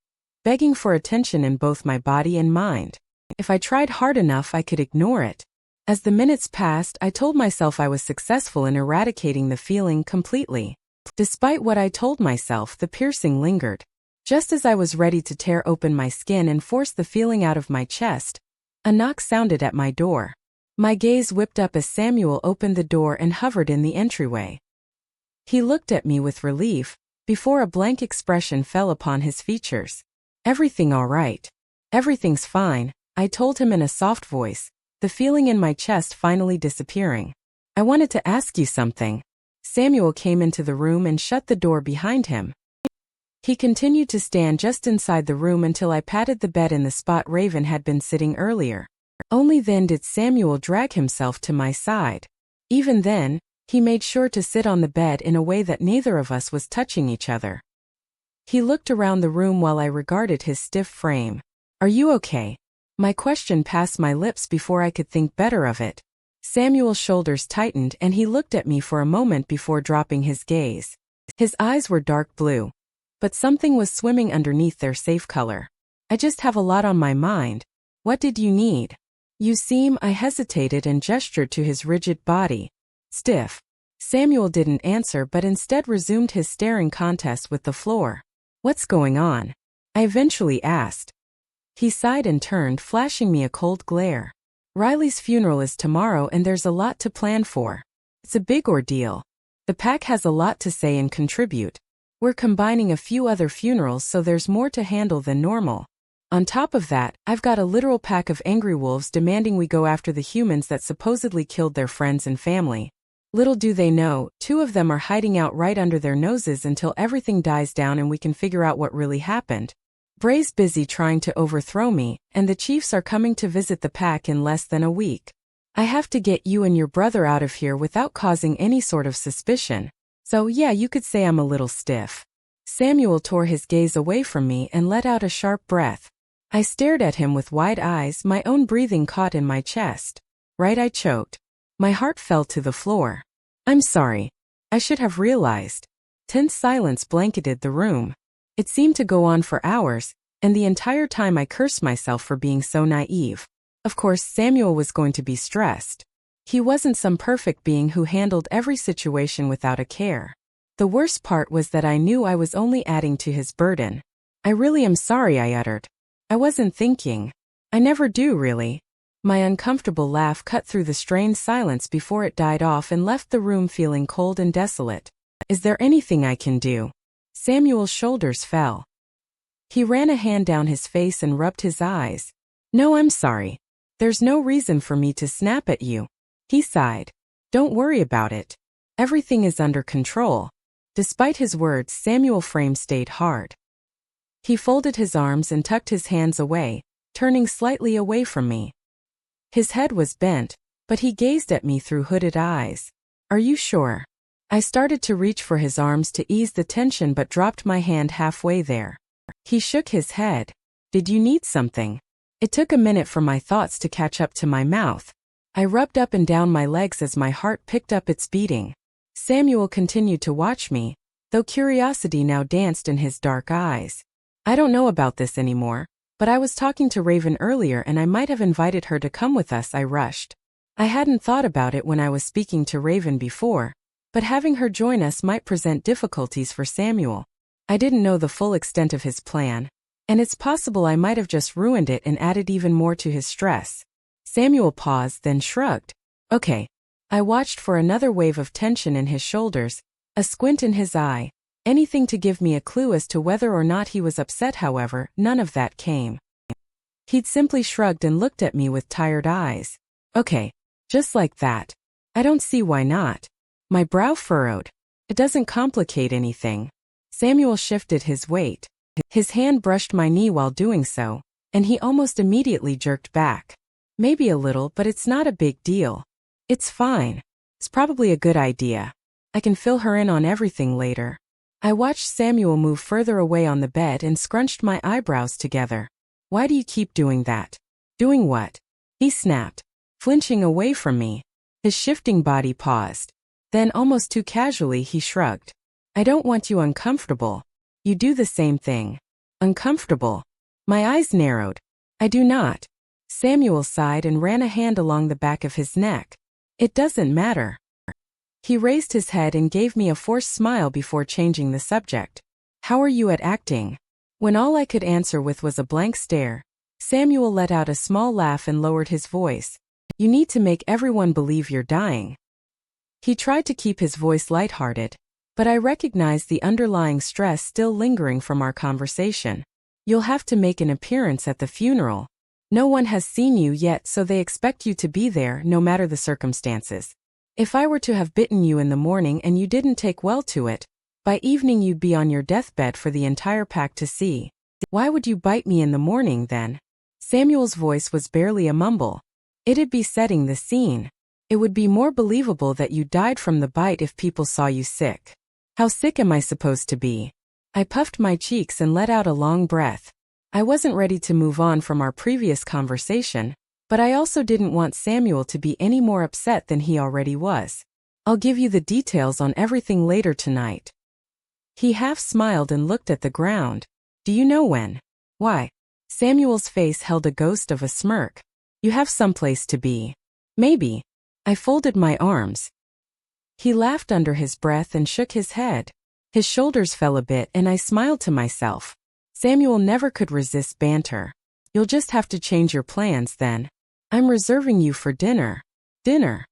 Speaker 1: begging for attention in both my body and mind. If I tried hard enough, I could ignore it. As the minutes passed, I told myself I was successful in eradicating the feeling completely. Despite what I told myself, the piercing lingered. Just as I was ready to tear open my skin and force the feeling out of my chest, a knock sounded at my door. My gaze whipped up as Samuel opened the door and hovered in the entryway. He looked at me with relief, before a blank expression fell upon his features. "Everything all right?" "Everything's fine," I told him in a soft voice, the feeling in my chest finally disappearing. "I wanted to ask you something." Samuel came into the room and shut the door behind him. He continued to stand just inside the room until I patted the bed in the spot Raven had been sitting earlier. Only then did Samuel drag himself to my side. Even then, he made sure to sit on the bed in a way that neither of us was touching each other. He looked around the room while I regarded his stiff frame. "Are you okay?" My question passed my lips before I could think better of it. Samuel's shoulders tightened and he looked at me for a moment before dropping his gaze. His eyes were dark blue, but something was swimming underneath their safe color. "I just have a lot on my mind. What did you need?" "You seem—" I hesitated and gestured to his rigid body. "Stiff." Samuel didn't answer but instead resumed his staring contest with the floor. "What's going on?" I eventually asked. He sighed and turned, flashing me a cold glare. "Riley's funeral is tomorrow and there's a lot to plan for. It's a big ordeal. The pack has a lot to say and contribute. We're combining a few other funerals so there's more to handle than normal. On top of that, I've got a literal pack of angry wolves demanding we go after the humans that supposedly killed their friends and family. Little do they know, 2 of them are hiding out right under their noses until everything dies down and we can figure out what really happened. Bray's busy trying to overthrow me, and the chiefs are coming to visit the pack in less than a week. I have to get you and your brother out of here without causing any sort of suspicion. So yeah, you could say I'm a little stiff." Samuel tore his gaze away from me and let out a sharp breath. I stared at him with wide eyes, my own breathing caught in my chest. "Right," I choked. My heart fell to the floor. "I'm sorry. I should have realized." Tense silence blanketed the room. It seemed to go on for hours, and the entire time I cursed myself for being so naive. Of course, Samuel was going to be stressed. He wasn't some perfect being who handled every situation without a care. The worst part was that I knew I was only adding to his burden. "I really am sorry," I uttered. "I wasn't thinking. I never do, really." My uncomfortable laugh cut through the strained silence before it died off and left the room feeling cold and desolate. "Is there anything I can do?" Samuel's shoulders fell. He ran a hand down his face and rubbed his eyes. "No, I'm sorry. There's no reason for me to snap at you." He sighed. "Don't worry about it. Everything is under control." Despite his words, Samuel's frame stayed hard. He folded his arms and tucked his hands away, turning slightly away from me. His head was bent, but he gazed at me through hooded eyes. "Are you sure?" I started to reach for his arms to ease the tension but dropped my hand halfway there. He shook his head. "Did you need something?" It took a minute for my thoughts to catch up to my mouth. I rubbed up and down my legs as my heart picked up its beating. Samuel continued to watch me, though curiosity now danced in his dark eyes. "I don't know about this anymore, but I was talking to Raven earlier and I might have invited her to come with us," I rushed. I hadn't thought about it when I was speaking to Raven before, but having her join us might present difficulties for Samuel. I didn't know the full extent of his plan, and it's possible I might have just ruined it and added even more to his stress. Samuel paused, then shrugged. "Okay." I watched for another wave of tension in his shoulders, a squint in his eye, anything to give me a clue as to whether or not he was upset. However, none of that came. He'd simply shrugged and looked at me with tired eyes. "Okay, just like that. I don't see why not." My brow furrowed. "It doesn't complicate anything." Samuel shifted his weight. His hand brushed my knee while doing so, and he almost immediately jerked back. Maybe a little, but it's not a big deal. It's fine. It's probably a good idea. I can fill her in on everything later. I watched Samuel move further away on the bed and scrunched my eyebrows together. Why do you keep doing that? Doing what? He snapped, flinching away from me. His shifting body paused. Then almost too casually he shrugged. I don't want you uncomfortable. You do the same thing. Uncomfortable. My eyes narrowed. I do not. Samuel sighed and ran a hand along the back of his neck. It doesn't matter. He raised his head and gave me a forced smile before changing the subject. How are you at acting? When all I could answer with was a blank stare, Samuel let out a small laugh and lowered his voice. You need to make everyone believe you're dying. He tried to keep his voice lighthearted, but I recognized the underlying stress still lingering from our conversation. You'll have to make an appearance at the funeral. No one has seen you yet, so they expect you to be there no matter the circumstances. If I were to have bitten you in the morning and you didn't take well to it, by evening you'd be on your deathbed for the entire pack to see. Why would you bite me in the morning then? Samuel's voice was barely a mumble. It'd be setting the scene. It would be more believable that you died from the bite if people saw you sick. How sick am I supposed to be? I puffed my cheeks and let out a long breath. I wasn't ready to move on from our previous conversation, but I also didn't want Samuel to be any more upset than he already was. I'll give you the details on everything later tonight. He half smiled and looked at the ground. Do you know when? Why? Samuel's face held a ghost of a smirk. You have someplace to be. Maybe. I folded my arms. He laughed under his breath and shook his head. His shoulders fell a bit and I smiled to myself. Samuel never could resist banter. You'll just have to change your plans then. I'm reserving you for dinner. Dinner.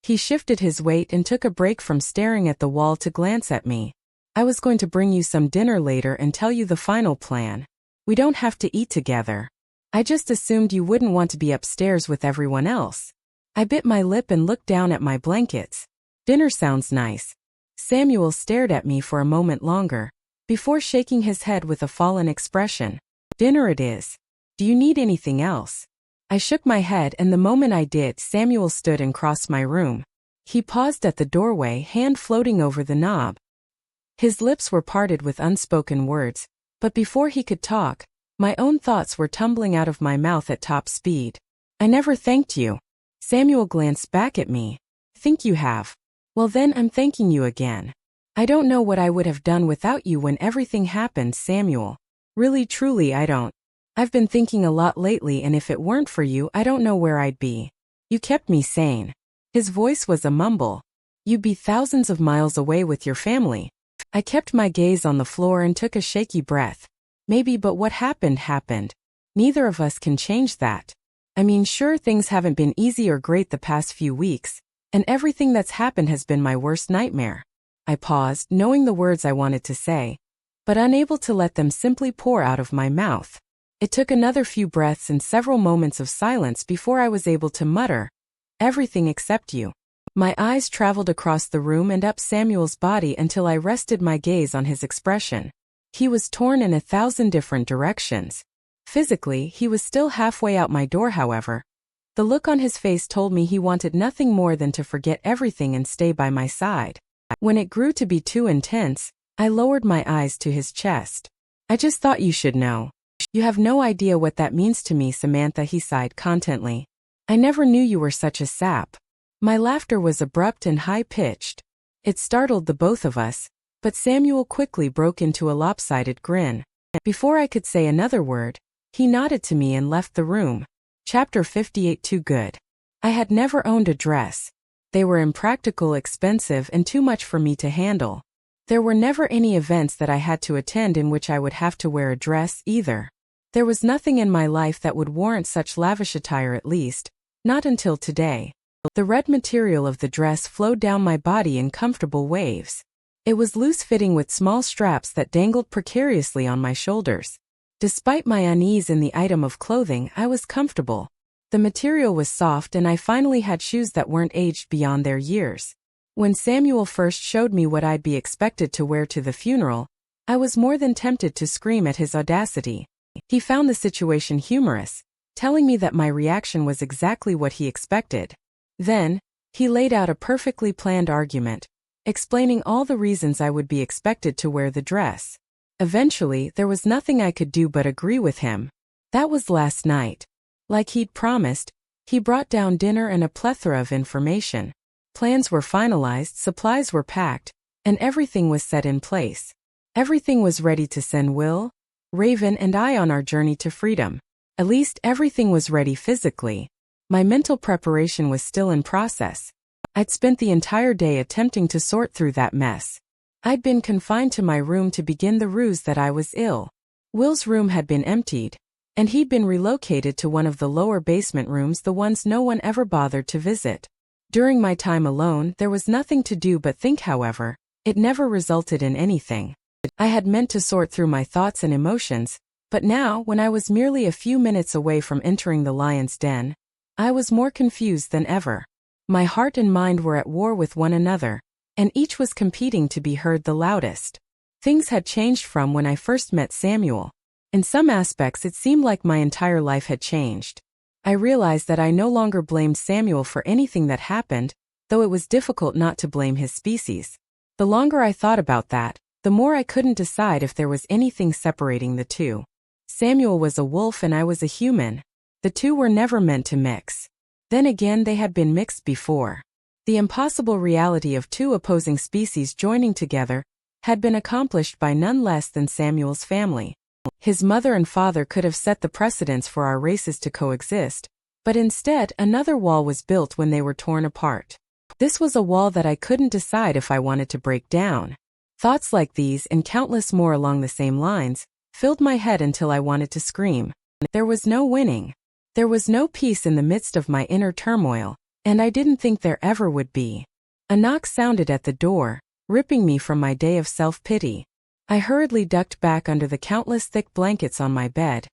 Speaker 1: He shifted his weight and took a break from staring at the wall to glance at me. I was going to bring you some dinner later and tell you the final plan. We don't have to eat together. I just assumed you wouldn't want to be upstairs with everyone else. I bit my lip and looked down at my blankets. Dinner sounds nice. Samuel stared at me for a moment longer, before shaking his head with a fallen expression. Dinner it is. Do you need anything else? I shook my head, and the moment I did, Samuel stood and crossed my room. He paused at the doorway, hand floating over the knob. His lips were parted with unspoken words, but before he could talk, my own thoughts were tumbling out of my mouth at top speed. I never thanked you. Samuel glanced back at me. Think you have? Well then I'm thanking you again. I don't know what I would have done without you when everything happened, Samuel. Really truly I don't. I've been thinking a lot lately, and if it weren't for you I don't know where I'd be. You kept me sane. His voice was a mumble. You'd be thousands of miles away with your family. I kept my gaze on the floor and took a shaky breath. Maybe, but what happened happened. Neither of us can change that. I mean, sure, things haven't been easy or great the past few weeks, and everything that's happened has been my worst nightmare. I paused, knowing the words I wanted to say, but unable to let them simply pour out of my mouth. It took another few breaths and several moments of silence before I was able to mutter, everything except you. My eyes traveled across the room and up Samuel's body until I rested my gaze on his expression. He was torn in 1,000 different directions. Physically, he was still halfway out my door, however. The look on his face told me he wanted nothing more than to forget everything and stay by my side. When it grew to be too intense, I lowered my eyes to his chest. I just thought you should know. You have no idea what that means to me, Samantha, he sighed contently. I never knew you were such a sap. My laughter was abrupt and high-pitched. It startled the both of us, but Samuel quickly broke into a lopsided grin. Before I could say another word, he nodded to me and left the room. Chapter 58. Too good. I had never owned a dress. They were impractical, expensive, and too much for me to handle. There were never any events that I had to attend in which I would have to wear a dress either. There was nothing in my life that would warrant such lavish attire, at least, not until today. The red material of the dress flowed down my body in comfortable waves. It was loose-fitting with small straps that dangled precariously on my shoulders. Despite my unease in the item of clothing, I was comfortable. The material was soft, and I finally had shoes that weren't aged beyond their years. When Samuel first showed me what I'd be expected to wear to the funeral, I was more than tempted to scream at his audacity. He found the situation humorous, telling me that my reaction was exactly what he expected. Then, he laid out a perfectly planned argument, explaining all the reasons I would be expected to wear the dress. Eventually, there was nothing I could do but agree with him. That was last night. Like he'd promised, he brought down dinner and a plethora of information. Plans were finalized, supplies were packed, and everything was set in place. Everything was ready to send Will, Raven, and I on our journey to freedom. At least everything was ready physically. My mental preparation was still in process. I'd spent the entire day attempting to sort through that mess. I'd been confined to my room to begin the ruse that I was ill. Will's room had been emptied, and he'd been relocated to one of the lower basement rooms, the ones no one ever bothered to visit. During my time alone, there was nothing to do but think. However, it never resulted in anything. I had meant to sort through my thoughts and emotions, but now, when I was merely a few minutes away from entering the lion's den, I was more confused than ever. My heart and mind were at war with one another, and each was competing to be heard the loudest. Things had changed from when I first met Samuel. In some aspects, it seemed like my entire life had changed. I realized that I no longer blamed Samuel for anything that happened, though it was difficult not to blame his species. The longer I thought about that, the more I couldn't decide if there was anything separating the two. Samuel was a wolf and I was a human. The two were never meant to mix. Then again, they had been mixed before. The impossible reality of two opposing species joining together had been accomplished by none less than Samuel's family. His mother and father could have set the precedents for our races to coexist, but instead another wall was built when they were torn apart. This was a wall that I couldn't decide if I wanted to break down. Thoughts like these and countless more along the same lines filled my head until I wanted to scream. There was no winning. There was no peace in the midst of my inner turmoil, and I didn't think there ever would be. A knock sounded at the door, ripping me from my day of self-pity. I hurriedly ducked back under the countless thick blankets on my bed,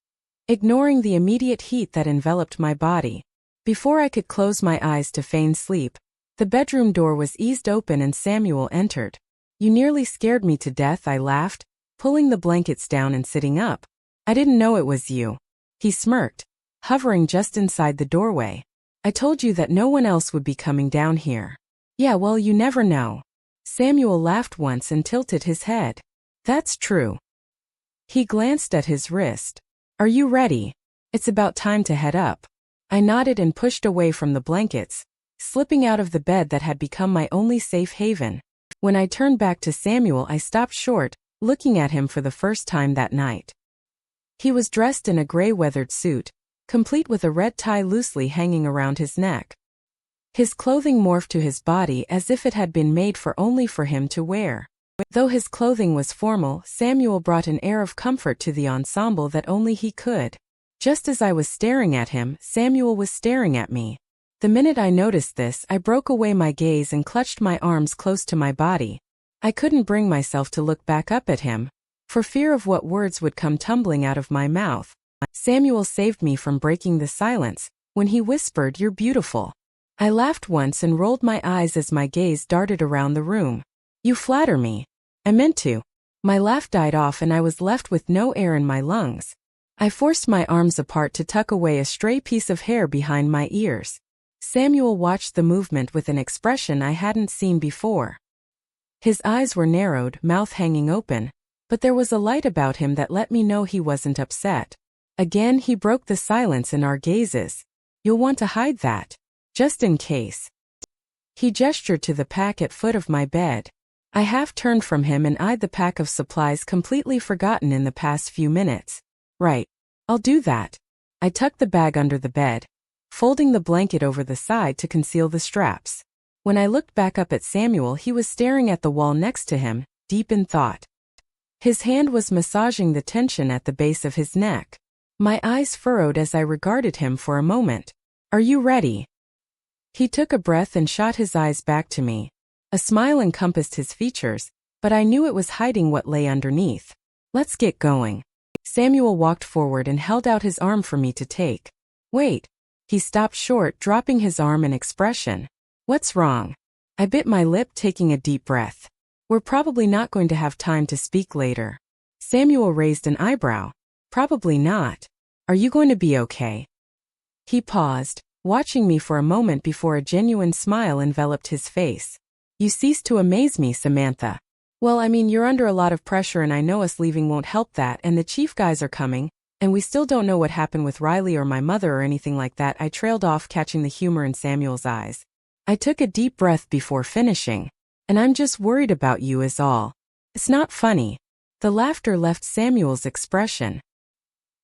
Speaker 1: ignoring the immediate heat that enveloped my body. Before I could close my eyes to feign sleep, the bedroom door was eased open and Samuel entered. "You nearly scared me to death," I laughed, pulling the blankets down and sitting up. "I didn't know it was you." He smirked, hovering just inside the doorway. "I told you that no one else would be coming down here." "Yeah, well, you never know." Samuel laughed once and tilted his head. "That's true." He glanced at his wrist. "Are you ready? It's about time to head up." I nodded and pushed away from the blankets, slipping out of the bed that had become my only safe haven. When I turned back to Samuel, I stopped short, looking at him for the first time that night. He was dressed in a gray weathered suit, complete with a red tie loosely hanging around his neck. His clothing morphed to his body as if it had been made only for him to wear. Though his clothing was formal, Samuel brought an air of comfort to the ensemble that only he could. Just as I was staring at him, Samuel was staring at me. The minute I noticed this, I broke away my gaze and clutched my arms close to my body. I couldn't bring myself to look back up at him, for fear of what words would come tumbling out of my mouth. Samuel saved me from breaking the silence when he whispered, "You're beautiful." I laughed once and rolled my eyes as my gaze darted around the room. "You flatter me." I meant to. My laugh died off and I was left with no air in my lungs. I forced my arms apart to tuck away a stray piece of hair behind my ears. Samuel watched the movement with an expression I hadn't seen before. His eyes were narrowed, mouth hanging open, but there was a light about him that let me know he wasn't upset. Again he broke the silence in our gazes. "You'll want to hide that. Just in case." He gestured to the pack at foot of my bed. I half turned from him and eyed the pack of supplies completely forgotten in the past few minutes. "Right. I'll do that." I tucked the bag under the bed, folding the blanket over the side to conceal the straps. When I looked back up at Samuel, he was staring at the wall next to him, deep in thought. His hand was massaging the tension at the base of his neck. My eyes furrowed as I regarded him for a moment. "Are you ready?" He took a breath and shot his eyes back to me. A smile encompassed his features, but I knew it was hiding what lay underneath. "Let's get going." Samuel walked forward and held out his arm for me to take. "Wait." He stopped short, dropping his arm in expression. "What's wrong?" I bit my lip, taking a deep breath. "We're probably not going to have time to speak later." Samuel raised an eyebrow. Probably not. Are you going to be okay? He paused, watching me for a moment before a genuine smile enveloped his face. You cease to amaze me, Samantha. Well, I mean, you're under a lot of pressure and I know us leaving won't help that, and the chief guys are coming, and we still don't know what happened with Riley or my mother or anything like that. I trailed off, catching the humor in Samuel's eyes. I took a deep breath before finishing. And I'm just worried about you is all. It's not funny. The laughter left Samuel's expression.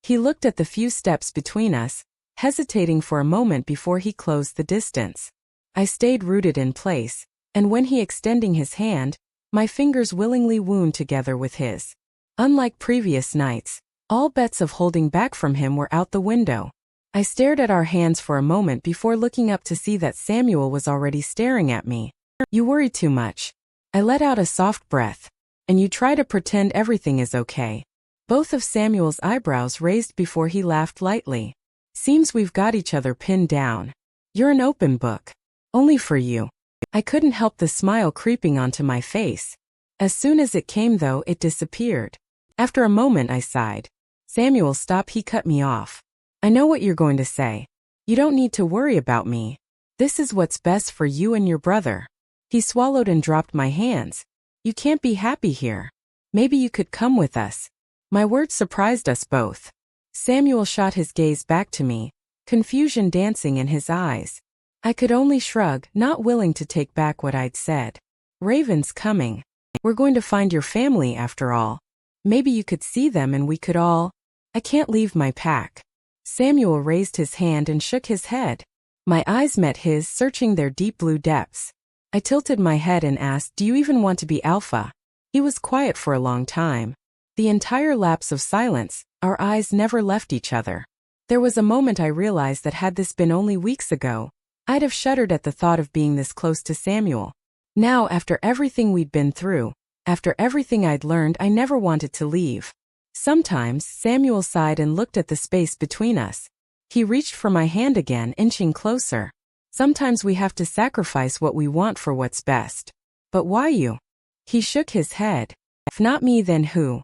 Speaker 1: He looked at the few steps between us, hesitating for a moment before he closed the distance. I stayed rooted in place, and when he extending his hand, my fingers willingly wound together with his. Unlike previous nights, all bets of holding back from him were out the window. I stared at our hands for a moment before looking up to see that Samuel was already staring at me. You worry too much. I let out a soft breath. And you try to pretend everything is okay. Both of Samuel's eyebrows raised before he laughed lightly. Seems we've got each other pinned down. You're an open book. Only for you. I couldn't help the smile creeping onto my face. As soon as it came though, it disappeared. After a moment I sighed. Samuel, stop, he cut me off. I know what you're going to say. You don't need to worry about me. This is what's best for you and your brother. He swallowed and dropped my hands. You can't be happy here. Maybe you could come with us. My words surprised us both. Samuel shot his gaze back to me, confusion dancing in his eyes. I could only shrug, not willing to take back what I'd said. Raven's coming. We're going to find your family after all. Maybe you could see them and we could all. I can't leave my pack. Samuel raised his hand and shook his head. My eyes met his, searching their deep blue depths. I tilted my head and asked, do you even want to be alpha? He was quiet for a long time. The entire lapse of silence, our eyes never left each other. There was a moment I realized that had this been only weeks ago, I'd have shuddered at the thought of being this close to Samuel. Now, after everything we'd been through, after everything I'd learned, I never wanted to leave. Sometimes, Samuel sighed and looked at the space between us. He reached for my hand again, inching closer. Sometimes we have to sacrifice what we want for what's best. But why you? He shook his head. If not me, then who?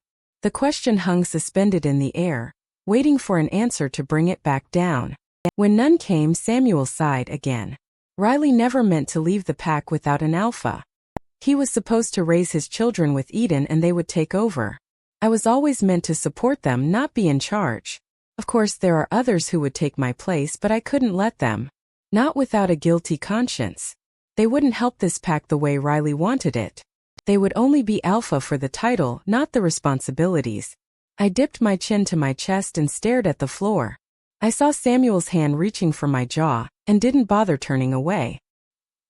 Speaker 1: The question hung suspended in the air, waiting for an answer to bring it back down. When none came, Samuel sighed again. Riley never meant to leave the pack without an alpha. He was supposed to raise his children with Eden and they would take over. I was always meant to support them, not be in charge. Of course, there are others who would take my place, but I couldn't let them. Not without a guilty conscience. They wouldn't help this pack the way Riley wanted it. They would only be alpha for the title, not the responsibilities. I dipped my chin to my chest and stared at the floor. I saw Samuel's hand reaching for my jaw, and didn't bother turning away.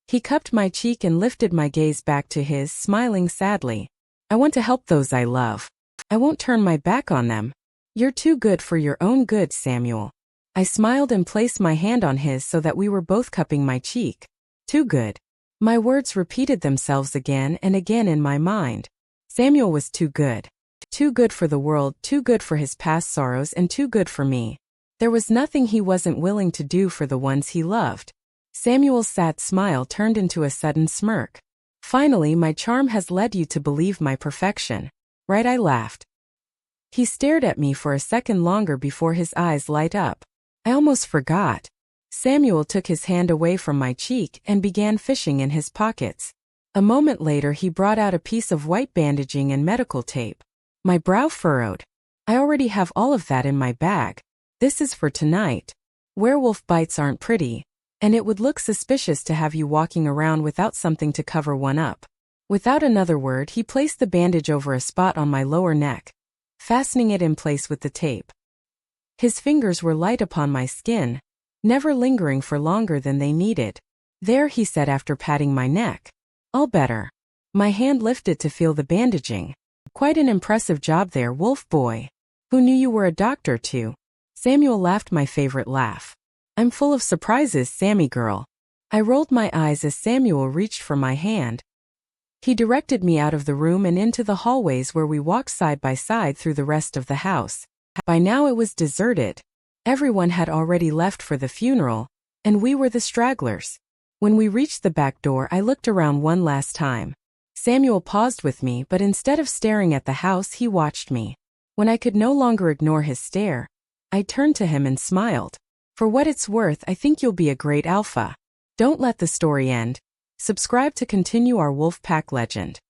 Speaker 1: He cupped my cheek and lifted my gaze back to his, smiling sadly. I want to help those I love. I won't turn my back on them. You're too good for your own good, Samuel. I smiled and placed my hand on his so that we were both cupping my cheek. Too good. My words repeated themselves again and again in my mind. Samuel was too good. Too good for the world, too good for his past sorrows, and too good for me. There was nothing he wasn't willing to do for the ones he loved. Samuel's sad smile turned into a sudden smirk. Finally, my charm has led you to believe my perfection. Right? I laughed. He stared at me for a second longer before his eyes light up. I almost forgot. Samuel took his hand away from my cheek and began fishing in his pockets. A moment later he brought out a piece of white bandaging and medical tape. My brow furrowed. I already have all of that in my bag. This is for tonight. Werewolf bites aren't pretty, and it would look suspicious to have you walking around without something to cover one up. Without another word, he placed the bandage over a spot on my lower neck, fastening it in place with the tape. His fingers were light upon my skin, never lingering for longer than they needed. There, he said after patting my neck. All better. My hand lifted to feel the bandaging. Quite an impressive job there, Wolf boy. Who knew you were a doctor too? Samuel laughed my favorite laugh. I'm full of surprises, Sammy girl. I rolled my eyes as Samuel reached for my hand. He directed me out of the room and into the hallways where we walked side by side through the rest of the house. By now it was deserted. Everyone had already left for the funeral, and we were the stragglers. When we reached the back door, I looked around one last time. Samuel paused with me, but instead of staring at the house, he watched me. When I could no longer ignore his stare, I turned to him and smiled. For what it's worth, I think you'll be a great alpha. Don't let the story end. Subscribe to continue our wolf pack legend.